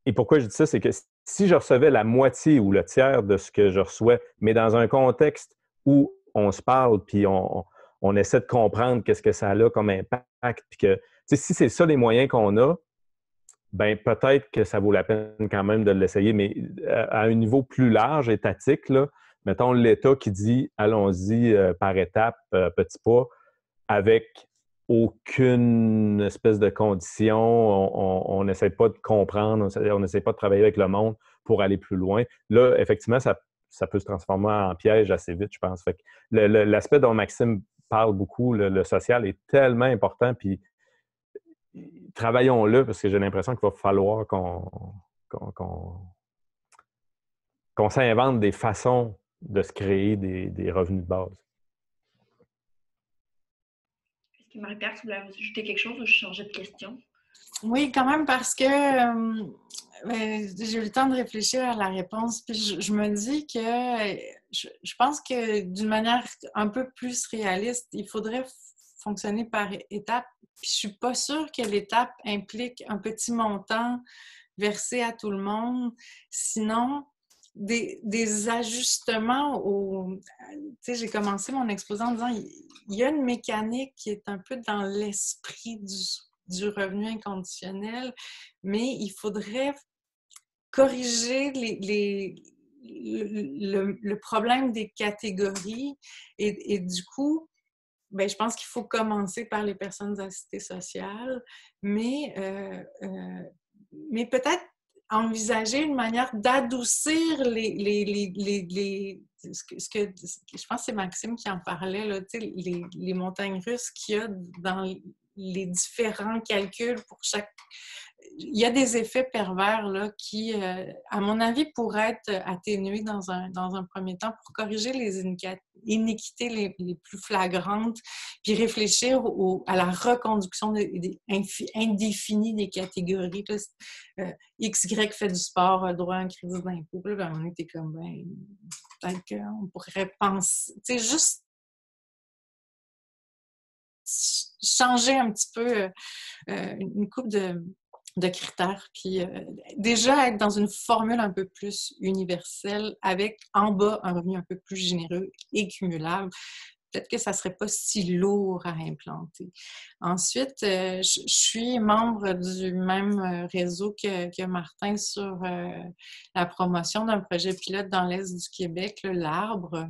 et pourquoi je dis ça, c'est que si je recevais la moitié ou le tiers de ce que je reçois, mais dans un contexte où on se parle, puis on essaie de comprendre qu'est-ce que ça a comme impact, puis que, si c'est ça les moyens qu'on a, ben peut-être que ça vaut la peine quand même de l'essayer, mais à un niveau plus large, étatique, là, mettons l'État qui dit « allons-y par étapes, petits pas », avec aucune espèce de condition, on n'essaie pas de comprendre, on n'essaie pas de travailler avec le monde pour aller plus loin. Là, effectivement, ça peut se transformer en piège assez vite, je pense. Fait que l'aspect dont Maxime parle beaucoup, le social, est tellement important, puis travaillons-le, parce que j'ai l'impression qu'il va falloir qu'on s'invente des façons de se créer des revenus de base. Est-ce que Marie-Pierre, tu voulais ajouter quelque chose ou je changeais de question? Oui, quand même, parce que j'ai eu le temps de réfléchir à la réponse. Puis je me dis que je pense que d'une manière un peu plus réaliste, il faudrait fonctionner par étapes. Puis je suis pas sûre que l'étape implique un petit montant versé à tout le monde. Sinon, des ajustements au... Tu sais, j'ai commencé mon exposé en disant il y a une mécanique qui est un peu dans l'esprit du revenu inconditionnel, mais il faudrait corriger le problème des catégories et du coup, ben, je pense qu'il faut commencer par les personnes assistées sociales, mais peut-être envisager une manière d'adoucir ce que je pense que c'est Maxime qui en parlait, là, les montagnes russes qu'il y a dans les différents calculs pour chaque... Il y a des effets pervers là, qui, à mon avis, pourraient être atténués dans un premier temps pour corriger les iniquités les plus flagrantes, puis réfléchir à la reconduction indéfinie des catégories. Là, XY fait du sport, a droit à un crédit d'impôt. Là, on était comme, ben, peut-être qu'on pourrait penser, tu sais, juste changer un petit peu une couple de critères, puis déjà être dans une formule un peu plus universelle avec en bas un revenu un peu plus généreux et cumulable. Peut-être que ça ne serait pas si lourd à implanter. Ensuite, je suis membre du même réseau que Martin sur la promotion d'un projet pilote dans l'Est du Québec, l'Arbre.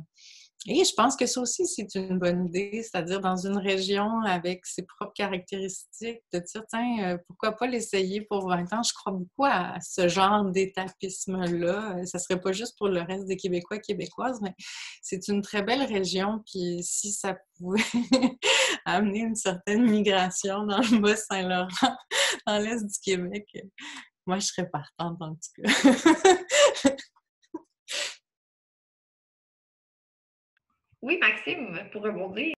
Et je pense que ça aussi, c'est une bonne idée, c'est-à-dire dans une région avec ses propres caractéristiques, de dire, tiens, pourquoi pas l'essayer pour 20 ans? Je crois beaucoup à ce genre d'étapisme-là. Ça serait pas juste pour le reste des Québécois et Québécoises, mais c'est une très belle région, puis si ça pouvait amener une certaine migration dans le Bas-Saint-Laurent, dans l'Est du Québec, moi, je serais partante en tout cas. Oui, Maxime, pour rebondir.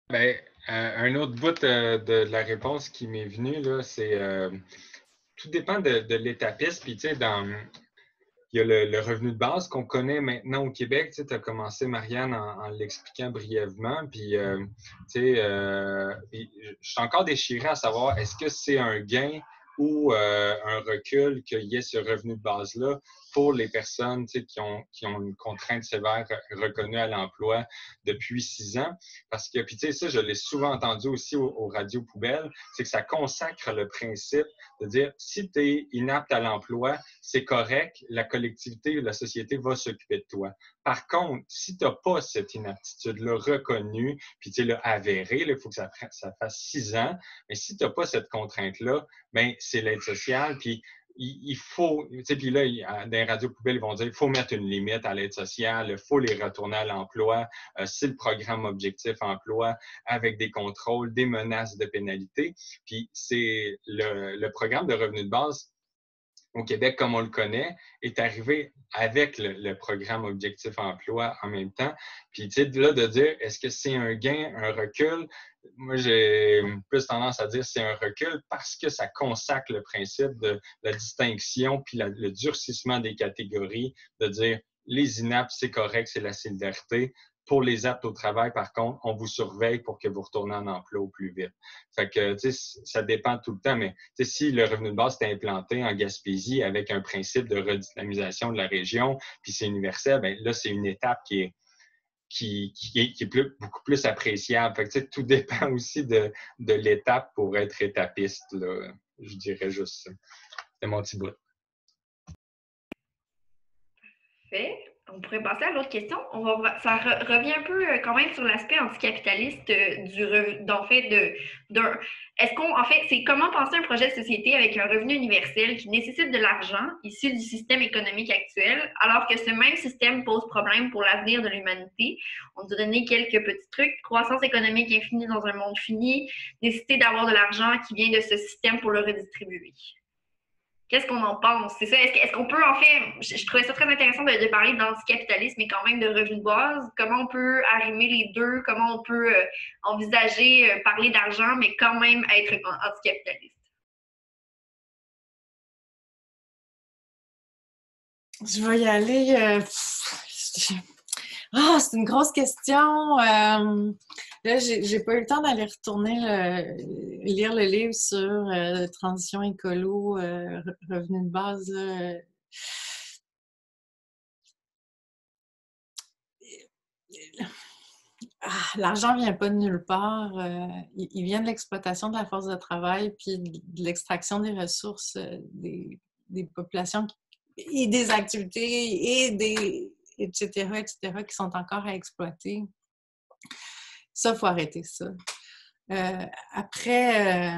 Bien, un autre bout de la réponse qui m'est venue, là, c'est tout dépend de l'étapisme. Puis, tu sais, il y a le revenu de base qu'on connaît maintenant au Québec. Tu sais, as commencé, Marianne, en l'expliquant brièvement. Puis, tu sais, je suis encore déchiré à savoir est-ce que c'est un gain ou un recul qu'il y ait ce revenu de base-là pour les personnes qui ont une contrainte sévère reconnue à l'emploi depuis 6 ans. Parce que, puis tu sais, ça, je l'ai souvent entendu aussi aux radios poubelles, c'est que ça consacre le principe de dire si tu es inapte à l'emploi, c'est correct, la collectivité ou la société va s'occuper de toi. Par contre, si tu n'as pas cette inaptitude-là reconnue, puis tu sais, avérée, il faut que ça fasse 6 ans, mais si tu n'as pas cette contrainte-là, bien, c'est l'aide sociale, puis il faut, tu sais, puis là, dans les radios poubelles, ils vont dire qu'il faut mettre une limite à l'aide sociale, il faut les retourner à l'emploi, c'est le programme Objectif Emploi avec des contrôles, des menaces de pénalité. Puis c'est le programme de revenu de base au Québec comme on le connaît est arrivé avec le programme Objectif Emploi en même temps. Puis, tu sais, là, de dire, est-ce que c'est un gain, un recul? Moi, j'ai plus tendance à dire que c'est un recul parce que ça consacre le principe de la distinction puis le durcissement des catégories, de dire, les inaptes, c'est correct, c'est la solidarité. Pour les aptes au travail, par contre, on vous surveille pour que vous retournez en emploi au plus vite. Fait que, tu sais, ça dépend tout le temps, mais tu sais, si le revenu de base est implanté en Gaspésie avec un principe de redynamisation de la région, puis c'est universel, bien là, c'est une étape qui est beaucoup plus appréciable. Fait que, tu sais, tout dépend aussi de l'étape pour être étapiste, là. Je dirais juste ça. C'est mon petit bout. Fait. On pourrait passer à l'autre question. Ça revient un peu quand même sur l'aspect anticapitaliste c'est comment penser un projet de société avec un revenu universel qui nécessite de l'argent issu du système économique actuel, alors que ce même système pose problème pour l'avenir de l'humanité. On nous a donné quelques petits trucs. Croissance économique infinie dans un monde fini, nécessité d'avoir de l'argent qui vient de ce système pour le redistribuer. Qu'est-ce qu'on en pense? C'est ça. Est-ce qu'on peut, en fait, je trouvais ça très intéressant de parler d'anticapitalisme, mais quand même de revenu de base. Comment on peut arrimer les deux? Comment on peut envisager parler d'argent, mais quand même être anticapitaliste? Je vais y aller. C'est une grosse question. Là, j'ai pas eu le temps d'aller retourner lire le livre sur transition écolo, revenu de base. L'argent vient pas de nulle part. Il vient de l'exploitation de la force de travail puis de l'extraction des ressources des populations et des activités et etc., qui sont encore à exploiter. Ça, il faut arrêter ça. Après,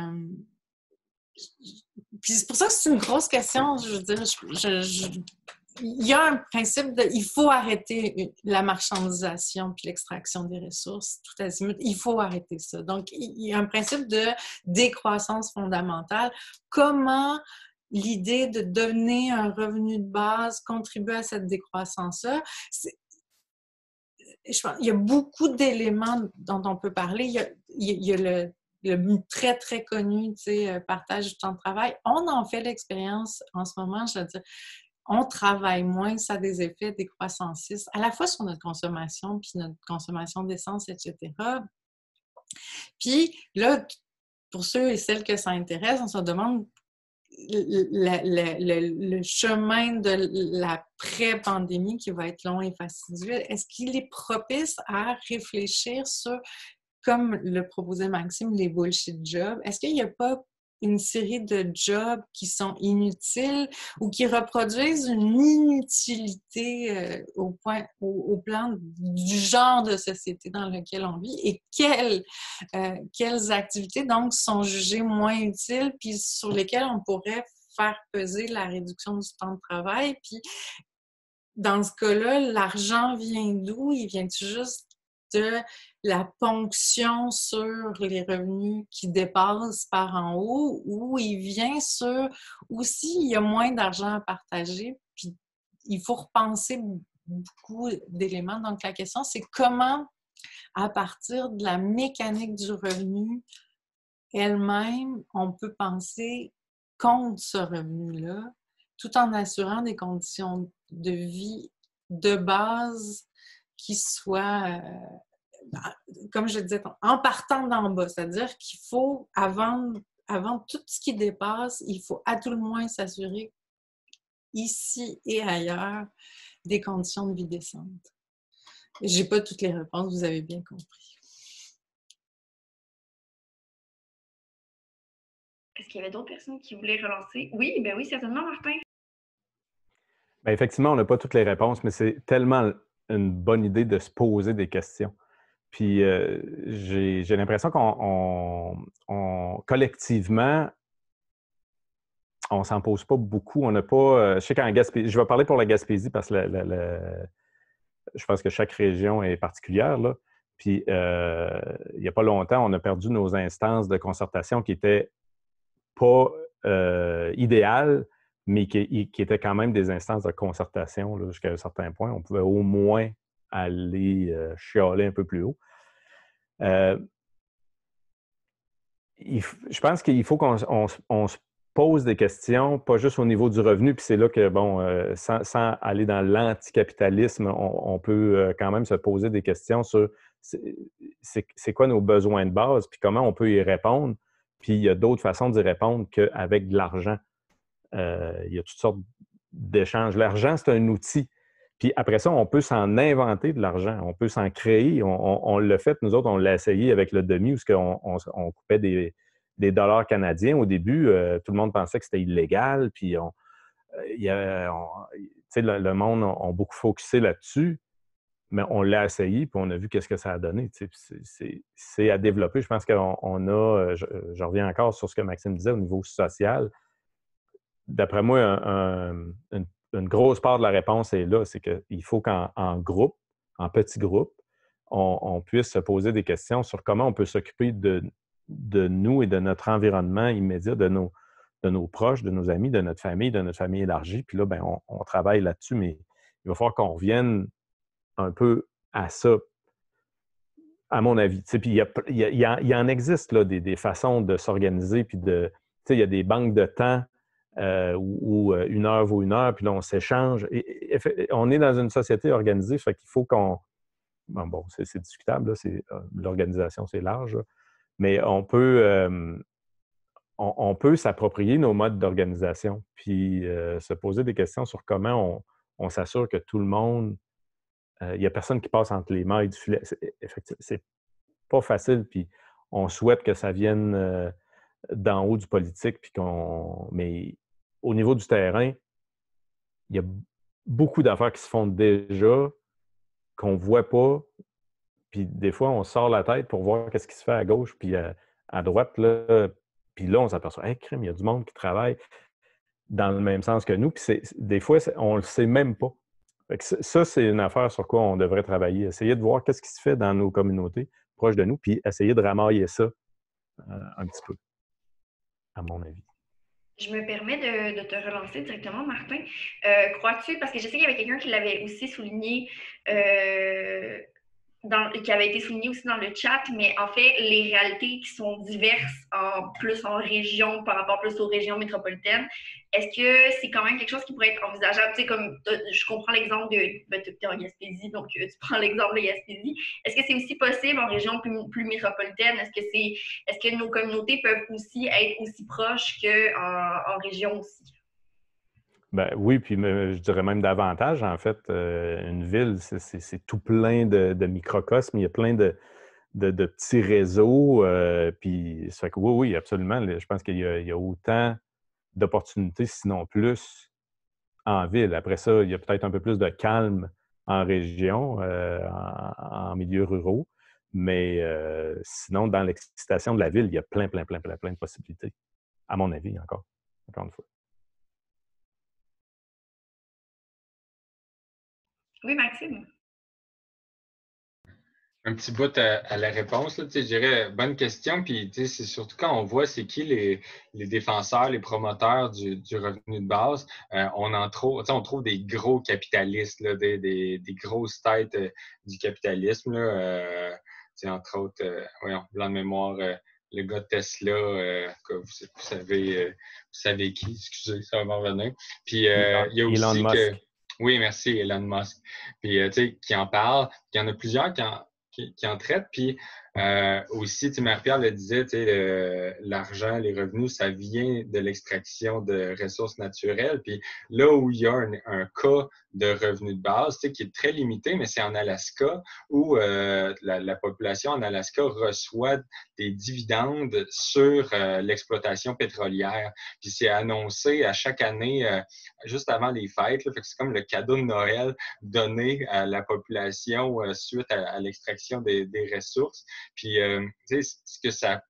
puis c'est pour ça que c'est une grosse question. Je veux dire, il y a un principe il faut arrêter la marchandisation puis l'extraction des ressources, tout azimut. Il faut arrêter ça. Donc, il y a un principe de décroissance fondamentale. Comment l'idée de donner un revenu de base contribue à cette décroissance-là? Il y a beaucoup d'éléments dont on peut parler. Il y a le très, très connu, partage du temps de travail. On en fait l'expérience en ce moment, je veux dire. On travaille moins, ça a des effets décroissancistes, à la fois sur notre consommation, puis notre consommation d'essence, etc. Puis là, pour ceux et celles que ça intéresse, on se demande le chemin de l'après-pandémie qui va être long et fastidieux. Est-ce qu'il est propice à réfléchir sur, comme le proposait Maxime, les bullshit jobs? Est-ce qu'il n'y a pas une série de jobs qui sont inutiles ou qui reproduisent une inutilité au plan du genre de société dans lequel on vit et quelles activités donc sont jugées moins utiles puis sur lesquelles on pourrait faire peser la réduction du temps de travail. Puis dans ce cas-là, l'argent vient d'où? Il vient-tu juste de la ponction sur les revenus qui dépassent par en haut, ou il vient sur aussi il y a moins d'argent à partager, puis il faut repenser beaucoup d'éléments. Donc la question, c'est comment, à partir de la mécanique du revenu elle-même, on peut penser contre ce revenu-là, tout en assurant des conditions de vie de base qui soient, comme je disais, en partant d'en bas. C'est-à-dire qu'il faut, avant tout ce qui dépasse, il faut à tout le moins s'assurer, ici et ailleurs, des conditions de vie décentes. Je n'ai pas toutes les réponses, vous avez bien compris. Est-ce qu'il y avait d'autres personnes qui voulaient relancer? Oui, ben oui, certainement, Martin. Bien, effectivement, on n'a pas toutes les réponses, mais c'est tellement une bonne idée de se poser des questions. Puis j'ai l'impression qu'on collectivement, on ne s'en pose pas beaucoup. On n'a pas. Je sais qu'en Gaspésie, je vais parler pour la Gaspésie parce que je pense que chaque région est particulière, là. Puis il n'y a pas longtemps, on a perdu nos instances de concertation qui n'étaient pas idéales mais qui étaient quand même des instances de concertation là, jusqu'à un certain point. On pouvait au moins aller chialer un peu plus haut. Je pense qu'il faut qu'on se pose des questions, pas juste au niveau du revenu, puis c'est là que, bon, sans aller dans l'anticapitalisme, on peut quand même se poser des questions sur c'est quoi nos besoins de base, puis comment on peut y répondre. Puis il y a d'autres façons d'y répondre qu'avec de l'argent. Il y a toutes sortes d'échanges. L'argent, c'est un outil. Puis après ça, on peut s'en inventer de l'argent. On peut s'en créer. On l'a fait, nous autres, on l'a essayé avec le demi, où on coupait des dollars canadiens. Au début, tout le monde pensait que c'était illégal. Puis le monde a beaucoup focusé là-dessus. Mais on l'a essayé, puis on a vu qu'est-ce que ça a donné. C'est à développer. Je pense qu'on a, je reviens encore sur ce que Maxime disait au niveau social. D'après moi, une grosse part de la réponse est là. C'est qu'il faut qu'en groupe, en petits groupes, on puisse se poser des questions sur comment on peut s'occuper de nous et de notre environnement immédiat, de nos proches, de nos amis, de notre famille élargie. Puis là, ben, on travaille là-dessus, mais il va falloir qu'on revienne un peu à ça, à mon avis. Puis il y en existe là, des façons de s'organiser, puis il y a des banques de temps où une heure vaut une heure, puis là, on s'échange. Et on est dans une société organisée, fait qu'il faut qu'on... Bon, c'est discutable, là, l'organisation, c'est large, là, mais on peut s'approprier nos modes d'organisation, puis se poser des questions sur comment on s'assure que tout le monde... Il n'y a personne qui passe entre les mailles du filet. Effectivement, c'est pas facile, puis on souhaite que ça vienne d'en haut du politique, mais au niveau du terrain, il y a beaucoup d'affaires qui se font déjà, qu'on ne voit pas, puis des fois, on sort la tête pour voir qu'est-ce qui se fait à gauche, puis à droite, là, puis là, on s'aperçoit, hey, crime, il y a du monde qui travaille dans le même sens que nous, puis des fois, on ne le sait même pas. Fait que ça, c'est une affaire sur quoi on devrait travailler. Essayer de voir qu'est-ce qui se fait dans nos communautés proches de nous, puis essayer de ramailler ça un petit peu, à mon avis. Je me permets de te relancer directement, Martin. Crois-tu, parce que je sais qu'il y avait quelqu'un qui l'avait aussi souligné, qui avait été souligné aussi dans le chat, mais en fait, les réalités qui sont diverses plus en région par rapport plus aux régions métropolitaines, est-ce que c'est quand même quelque chose qui pourrait être envisageable? Tu sais, comme je comprends l'exemple tu es en Gaspésie, donc tu prends l'exemple de Gaspésie. Est-ce que c'est aussi possible en région plus métropolitaine? Est-ce que nos communautés peuvent aussi être aussi proches qu'en région aussi? Ben, oui, puis je dirais même davantage. En fait, une ville, c'est tout plein de microcosmes. Il y a plein de petits réseaux. Puis ça fait que oui, absolument. Je pense qu'il y a autant d'opportunités, sinon plus, en ville. Après ça, il y a peut-être un peu plus de calme en région, en milieux ruraux. Mais sinon, dans l'excitation de la ville, il y a plein de possibilités, à mon avis, encore une fois. Oui, Maxime. Un petit bout à la réponse, là, je dirais, bonne question. Puis c'est surtout quand on voit c'est qui les défenseurs, les promoteurs du revenu de base, on trouve des gros capitalistes, là, des grosses têtes du capitalisme. Là, entre autres, blanc de mémoire, le gars de Tesla, que vous savez qui, excusez, ça va m'en revenir. Puis il y a aussi Elon Musk. Oui, merci, Elon Musk. Puis, qui en parle. Il y en a plusieurs qui en traitent. Puis, aussi, Marie-Pierre le disait, l'argent, les revenus, ça vient de l'extraction de ressources naturelles. Puis, là où il y a un cas de revenu de base, qui est très limité, mais c'est en Alaska où la population en Alaska reçoit des dividendes sur l'exploitation pétrolière. Puis, c'est annoncé à chaque année, juste avant les fêtes. Là, fait que c'est comme le cadeau de Noël donné à la population suite à l'extraction des ressources. Puis, ce que ça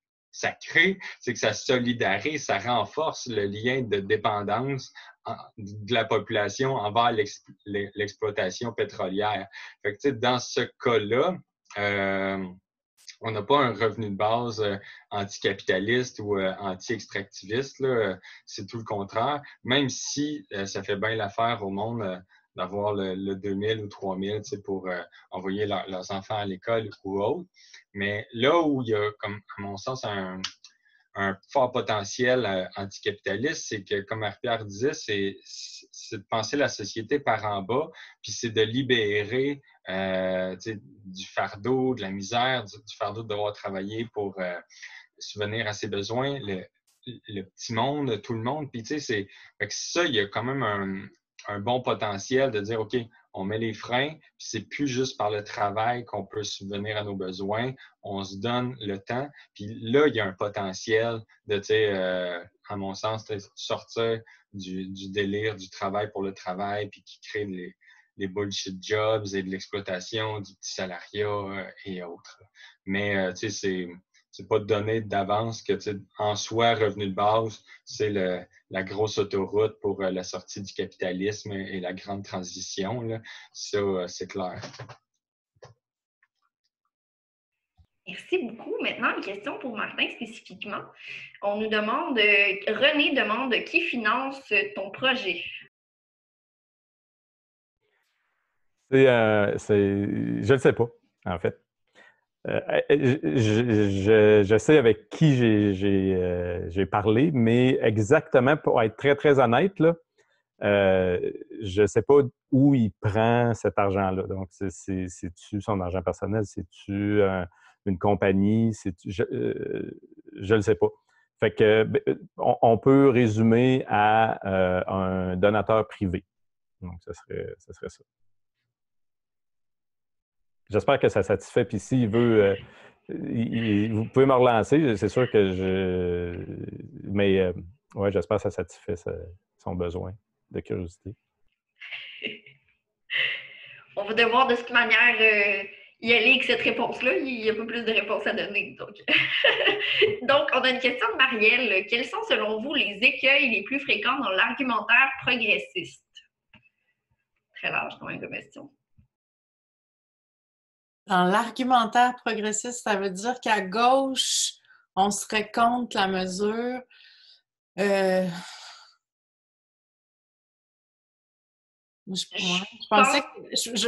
crée, c'est que ça solidarise, ça renforce le lien de dépendance de la population envers l'exploitation pétrolière. Fait que, dans ce cas-là, on n'a pas un revenu de base anticapitaliste ou anti-extractiviste. Là. C'est tout le contraire. Même si ça fait bien l'affaire au monde d'avoir le 2000 ou 3000 pour envoyer leurs enfants à l'école ou autre. Mais là où il y a, comme à mon sens, un fort potentiel anticapitaliste, c'est que, comme Marie-Pierre disait, c'est de penser la société par en bas, puis c'est de libérer du fardeau, de la misère, du fardeau de devoir travailler pour subvenir à ses besoins, le petit monde, tout le monde. Puis tu sais, ça, il y a quand même un bon potentiel de dire, OK, on met les freins, puis c'est plus juste par le travail qu'on peut subvenir à nos besoins, on se donne le temps, puis là, il y a un potentiel de, tu sais, à mon sens, sortir du délire du travail pour le travail, puis qui crée les bullshit jobs et de l'exploitation, du petit salariat et autres. Mais, tu sais, c'est pas donné d'avance que, en soi, revenu de base, c'est la grosse autoroute pour la sortie du capitalisme et la grande transition. Là. Ça, c'est clair. Merci beaucoup. Maintenant, une question pour Martin spécifiquement. On nous demande, René demande, qui finance ton projet? Je ne sais pas, en fait. Je sais avec qui j'ai parlé, mais exactement, pour être très, très honnête, là, je ne sais pas où il prend cet argent-là. Donc, c'est-tu son argent personnel? C'est-tu une compagnie? Je ne le sais pas. Fait que on peut résumer à un donateur privé. Donc, ce serait ça. J'espère que ça satisfait. Puis s'il veut, vous pouvez me relancer. C'est sûr que mais ouais, j'espère que ça satisfait son besoin de curiosité. On va devoir de toute manière y aller avec cette réponse-là. Il y a pas plus de réponses à donner. Donc, donc on a une question de Marielle. Quels sont, selon vous, les écueils les plus fréquents dans l'argumentaire progressiste? Très large quand même comme question. Dans l'argumentaire progressiste, ça veut dire qu'à gauche, on serait contre la mesure.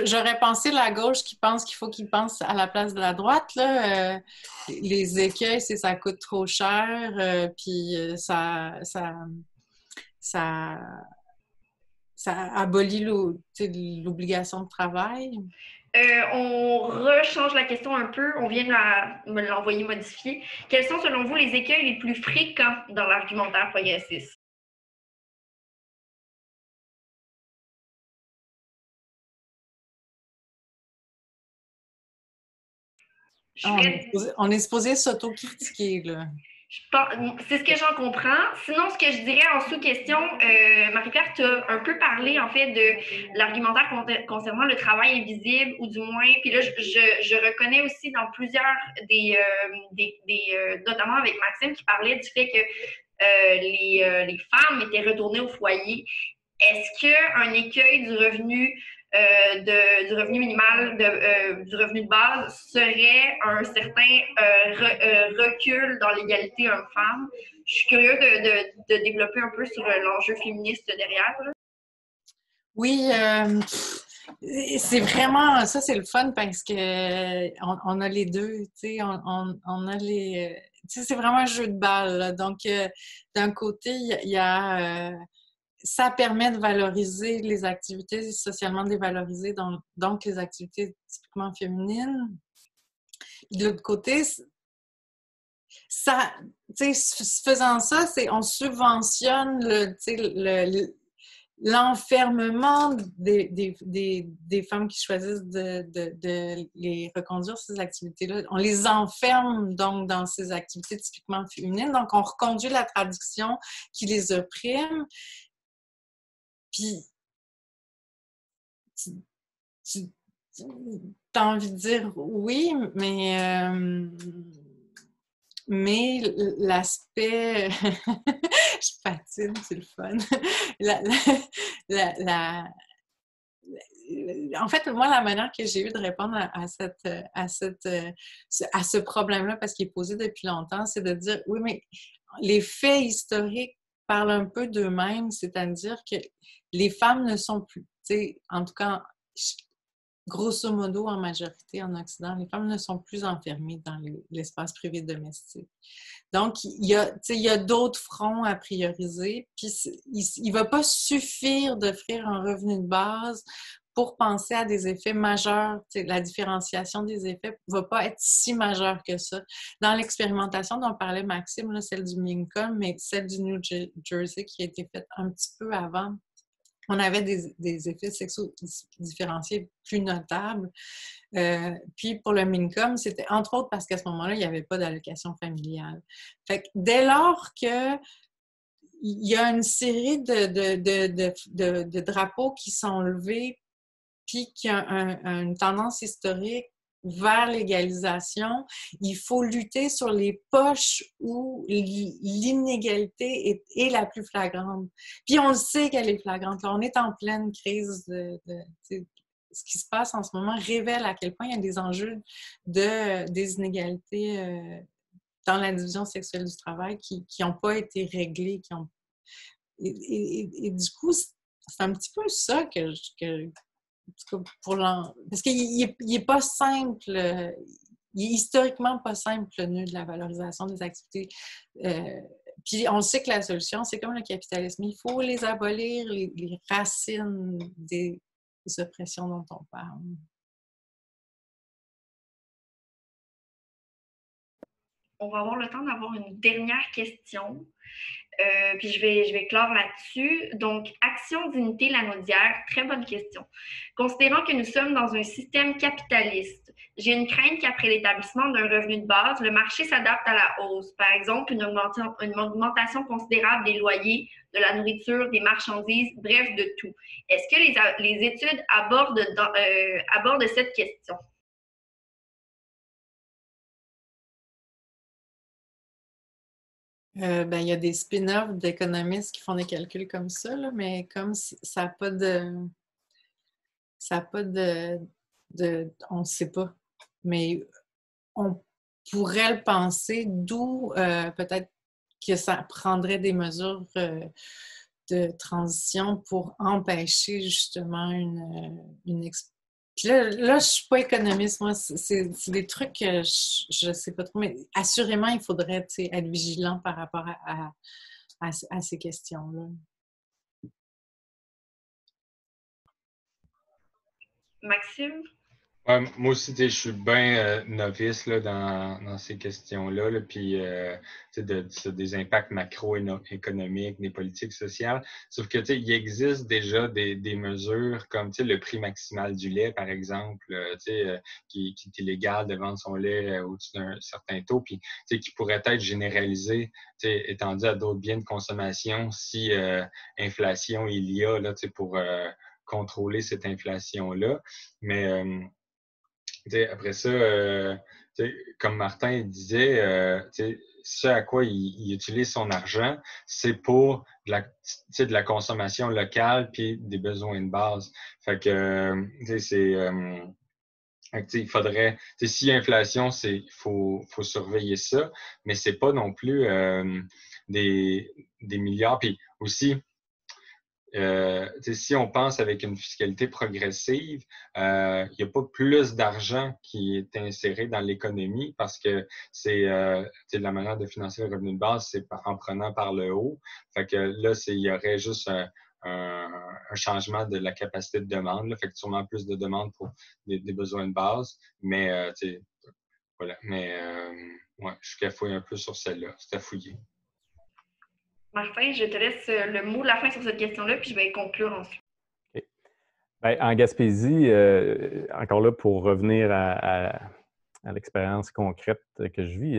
J'aurais pensé la gauche qui pense qu'il faut qu'il pense à la place de la droite. Là, les écueils, ça coûte trop cher, puis ça abolit l'obligation de travail. On rechange la question un peu. On vient de me l'envoyer modifier. Quels sont, selon vous, les écueils les plus fréquents dans l'argumentaire progressiste? On est supposé s'auto-critiquer, là. C'est ce que j'en comprends. Sinon, ce que je dirais en sous-question, Marie-Pierre, tu as un peu parlé, en fait, de l'argumentaire concernant le travail invisible, ou du moins, puis là, je reconnais aussi dans plusieurs notamment avec Maxime, qui parlait du fait que les femmes étaient retournées au foyer. Est-ce qu'un écueil du revenu du revenu minimal, du revenu de base, serait un certain recul dans l'égalité homme-femme? Je suis curieuse de développer un peu sur l'enjeu féministe derrière. Là. Oui, c'est vraiment, ça c'est le fun parce que on a les deux, tu sais, on a les, tu sais, c'est vraiment un jeu de balle. Là. Donc, d'un côté, il y a ça permet de valoriser les activités socialement dévalorisées, donc les activités typiquement féminines. De l'autre côté, ça, faisant ça, on subventionne l'enfermement des femmes qui choisissent de les reconduire ces activités-là. On les enferme donc dans ces activités typiquement féminines. Donc, on reconduit la tradition qui les opprime. Puis, tu as envie de dire oui, mais l'aspect... je patine, c'est le fun. en fait, moi, la manière que j'ai eu de répondre à ce problème-là, parce qu'il est posé depuis longtemps, c'est de dire, oui, mais les faits historiques parlent un peu d'eux-mêmes, c'est-à-dire que les femmes ne sont plus, tu sais, en tout cas, grosso modo, en majorité en Occident, les femmes ne sont plus enfermées dans l'espace privé domestique. Donc, il y a d'autres fronts à prioriser, puis il ne va pas suffire d'offrir un revenu de base pour penser à des effets majeurs. La différenciation des effets ne va pas être si majeure que ça. Dans l'expérimentation dont parlait Maxime, là, celle du Lincoln, mais celle du New Jersey qui a été faite un petit peu avant, on avait des effets sexuels différenciés plus notables. Puis pour le MINCOM, c'était entre autres parce qu'à ce moment-là, il n'y avait pas d'allocation familiale. Fait que dès lors qu'il y a une série de drapeaux qui sont levés, puis qu'il y a une tendance historique vers l'égalisation, il faut lutter sur les poches où l'inégalité est la plus flagrante. Puis on le sait qu'elle est flagrante. Là, on est en pleine crise ce qui se passe en ce moment révèle à quel point il y a des enjeux des inégalités dans la division sexuelle du travail qui n'ont pas été réglés. Et du coup, c'est un petit peu ça parce qu'il n'est pas simple, il est historiquement pas simple le nœud de la valorisation des activités. Puis on sait que la solution, c'est comme le capitalisme, il faut les abolir, les racines des oppressions dont on parle. On va avoir le temps d'avoir une dernière question. Puis je vais clore là-dessus. Donc, Action Dignité Lanaudière, très bonne question. Considérant que nous sommes dans un système capitaliste, j'ai une crainte qu'après l'établissement d'un revenu de base, le marché s'adapte à la hausse. Par exemple, une augmentation considérable des loyers, de la nourriture, des marchandises, bref, de tout. Est-ce que les études abordent cette question? Il y a des spin-offs d'économistes qui font des calculs comme ça, là, mais comme ça n'a pas de... on ne sait pas. Mais on pourrait le penser, d'où peut-être que ça prendrait des mesures de transition pour empêcher justement une Puis là, je ne suis pas économiste, moi, c'est des trucs que je ne sais pas trop, mais assurément, il faudrait être vigilant par rapport à ces questions-là. Maxime? Ouais, moi aussi, je suis bien novice là, dans ces questions-là, là, puis des impacts macroéconomiques, des politiques sociales. Sauf que il existe déjà des mesures comme le prix maximal du lait, par exemple, qui est illégal de vendre son lait au-dessus d'un certain taux, puis qui pourrait être généralisé, étendu à d'autres biens de consommation si inflation il y a là, pour contrôler cette inflation-là. Mais après ça, comme Martin disait, ce à quoi il utilise son argent, c'est pour de la consommation locale puis des besoins de base. Fait que, il faudrait, s'il y a inflation, faut surveiller ça, mais c'est pas non plus des milliards. Puis aussi, si on pense avec une fiscalité progressive, il n'y a pas plus d'argent qui est inséré dans l'économie parce que c'est la manière de financer le revenu de base, c'est en prenant par le haut. Fait que là, il y aurait juste un changement de la capacité de demande. Là, fait que sûrement plus de demande pour des besoins de base. Mais voilà. Mais ouais, je suis cafouillé un peu sur celle-là. C'est à fouiller. Martin, je te laisse le mot de la fin sur cette question-là, puis je vais conclure ensuite. Okay. Bien, en Gaspésie, encore là, pour revenir à l'expérience concrète que je vis,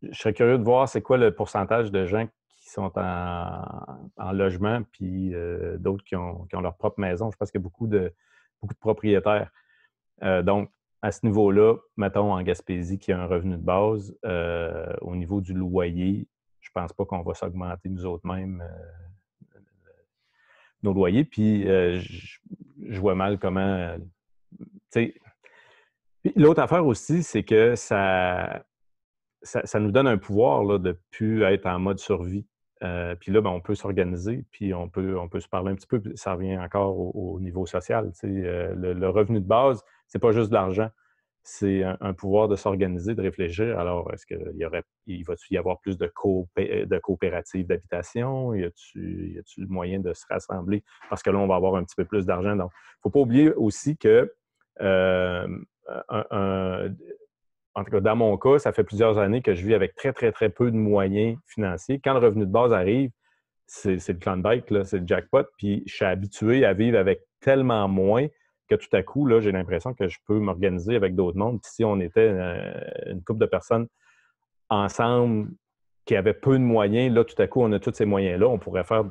je serais curieux de voir c'est quoi le pourcentage de gens qui sont en logement, puis d'autres qui ont leur propre maison. Je pense qu'il y a beaucoup de propriétaires. Donc, à ce niveau-là, mettons en Gaspésie, qui a un revenu de base, au niveau du loyer, je ne pense pas qu'on va s'augmenter nous autres mêmes nos loyers, puis je vois mal comment... tu sais. Puis l'autre affaire aussi, c'est que ça nous donne un pouvoir là, de ne plus être en mode survie. Puis là, ben, on peut s'organiser, puis on peut se parler un petit peu. Puis ça revient encore au niveau social. Le revenu de base, c'est pas juste de l'argent. C'est un pouvoir de s'organiser, de réfléchir. Alors, est-ce il va-t-il y avoir plus de coopératives d'habitation? Y a-t-il le moyen de se rassembler? Parce que là, on va avoir un petit peu plus d'argent. Donc, il ne faut pas oublier aussi que en tout cas, dans mon cas, ça fait plusieurs années que je vis avec très, très, très peu de moyens financiers. Quand le revenu de base arrive, c'est le Klondike, là, c'est le jackpot. Puis je suis habitué à vivre avec tellement moins que tout à coup, là, j'ai l'impression que je peux m'organiser avec d'autres mondes. Puis si on était une couple de personnes ensemble qui avaient peu de moyens, là, tout à coup, on a tous ces moyens-là, on pourrait faire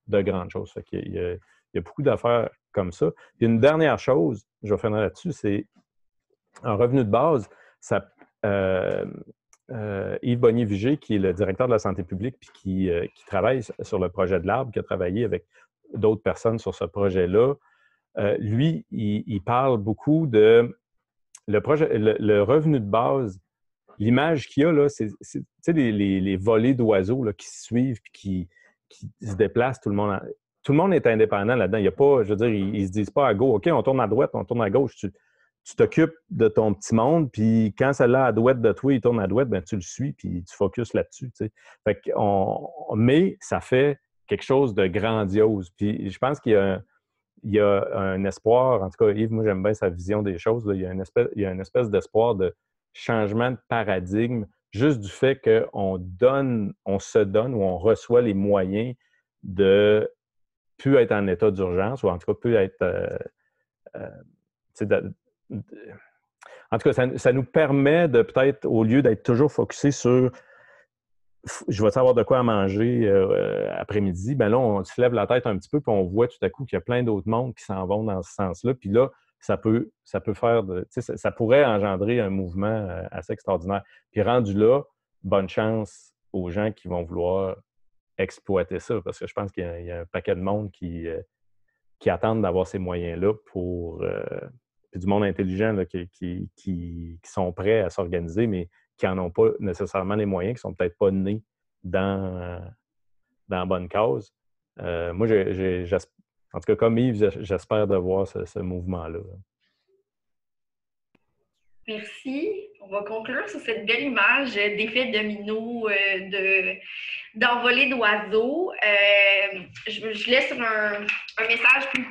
de grandes choses. Fait qu'il y a beaucoup d'affaires comme ça. Puis une dernière chose, je vais finir là-dessus, c'est un revenu de base. Yves Bonnier-Vigé, qui est le directeur de la santé publique puis qui travaille sur le projet de l'arbre, qui a travaillé avec d'autres personnes sur ce projet-là, lui, il parle beaucoup de le revenu de base. L'image qu'il y a, là, c'est les volées d'oiseaux là, qui se suivent puis qui se déplacent. Tout le monde est indépendant là-dedans. Il y a pas, je veux dire, ils ne se disent pas à gauche, OK, on tourne à droite, on tourne à gauche. Tu t'occupes de ton petit monde, puis quand celle-là à droite de toi, il tourne à droite, ben tu le suis, puis tu focuses là-dessus. Tu sais. Fait mais ça fait quelque chose de grandiose. Puis je pense qu'il y a un espoir, en tout cas, Yves, moi j'aime bien sa vision des choses. Là. Il y a une espèce d'espoir de changement de paradigme, juste du fait qu'on se donne ou on reçoit les moyens de plus être en état d'urgence, ou en tout cas plus être en tout cas, ça nous permet de peut-être, au lieu d'être toujours focusé sur je vais savoir de quoi manger après-midi, ben là, on se lève la tête un petit peu puis on voit tout à coup qu'il y a plein d'autres mondes qui s'en vont dans ce sens-là. Puis là, ça peut faire ça pourrait engendrer un mouvement assez extraordinaire. Puis rendu là, bonne chance aux gens qui vont vouloir exploiter ça, parce que je pense qu'il y a un paquet de monde qui attendent d'avoir ces moyens-là pour puis du monde intelligent là, qui sont prêts à s'organiser, mais qui n'en ont pas nécessairement les moyens, qui ne sont peut-être pas nés dans la bonne cause. Moi, en tout cas, comme Yves, j'espère de voir ce mouvement-là. Merci. On va conclure sur cette belle image d'effet domino, d'envolée d'oiseaux. Je laisse sur un message plus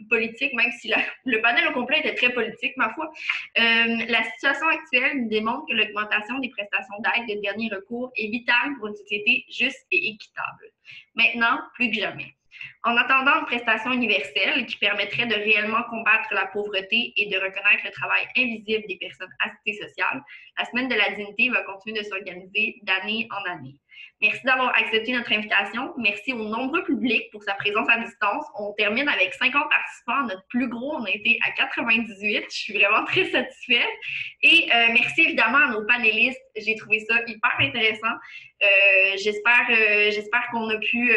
politique, même si le panel au complet était très politique, ma foi. La situation actuelle démontre que l'augmentation des prestations d'aide de dernier recours est vitale pour une société juste et équitable. Maintenant, plus que jamais. En attendant une prestation universelle qui permettrait de réellement combattre la pauvreté et de reconnaître le travail invisible des personnes assistées sociales, la Semaine de la dignité va continuer de s'organiser d'année en année. Merci d'avoir accepté notre invitation. Merci au nombreux public pour sa présence à distance. On termine avec 50 participants. Notre plus gros, on a été à 98. Je suis vraiment très satisfaite. Et merci évidemment à nos panélistes. J'ai trouvé ça hyper intéressant. J'espère qu'on a pu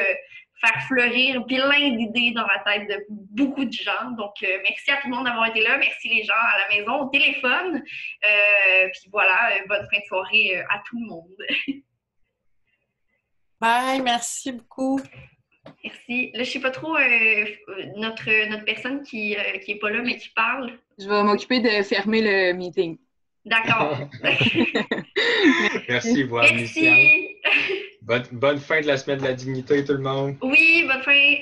faire fleurir plein d'idées dans la tête de beaucoup de gens. Donc, merci à tout le monde d'avoir été là. Merci les gens à la maison, au téléphone. Puis voilà, bonne fin de soirée à tout le monde. Bye, merci beaucoup. Merci. Là, je ne sais pas trop notre personne qui n'est pas là, mais qui parle. Je vais m'occuper de fermer le meeting. D'accord. Merci, voix Merci. Bonne fin de la Semaine de la dignité, tout le monde. Oui, bonne fin.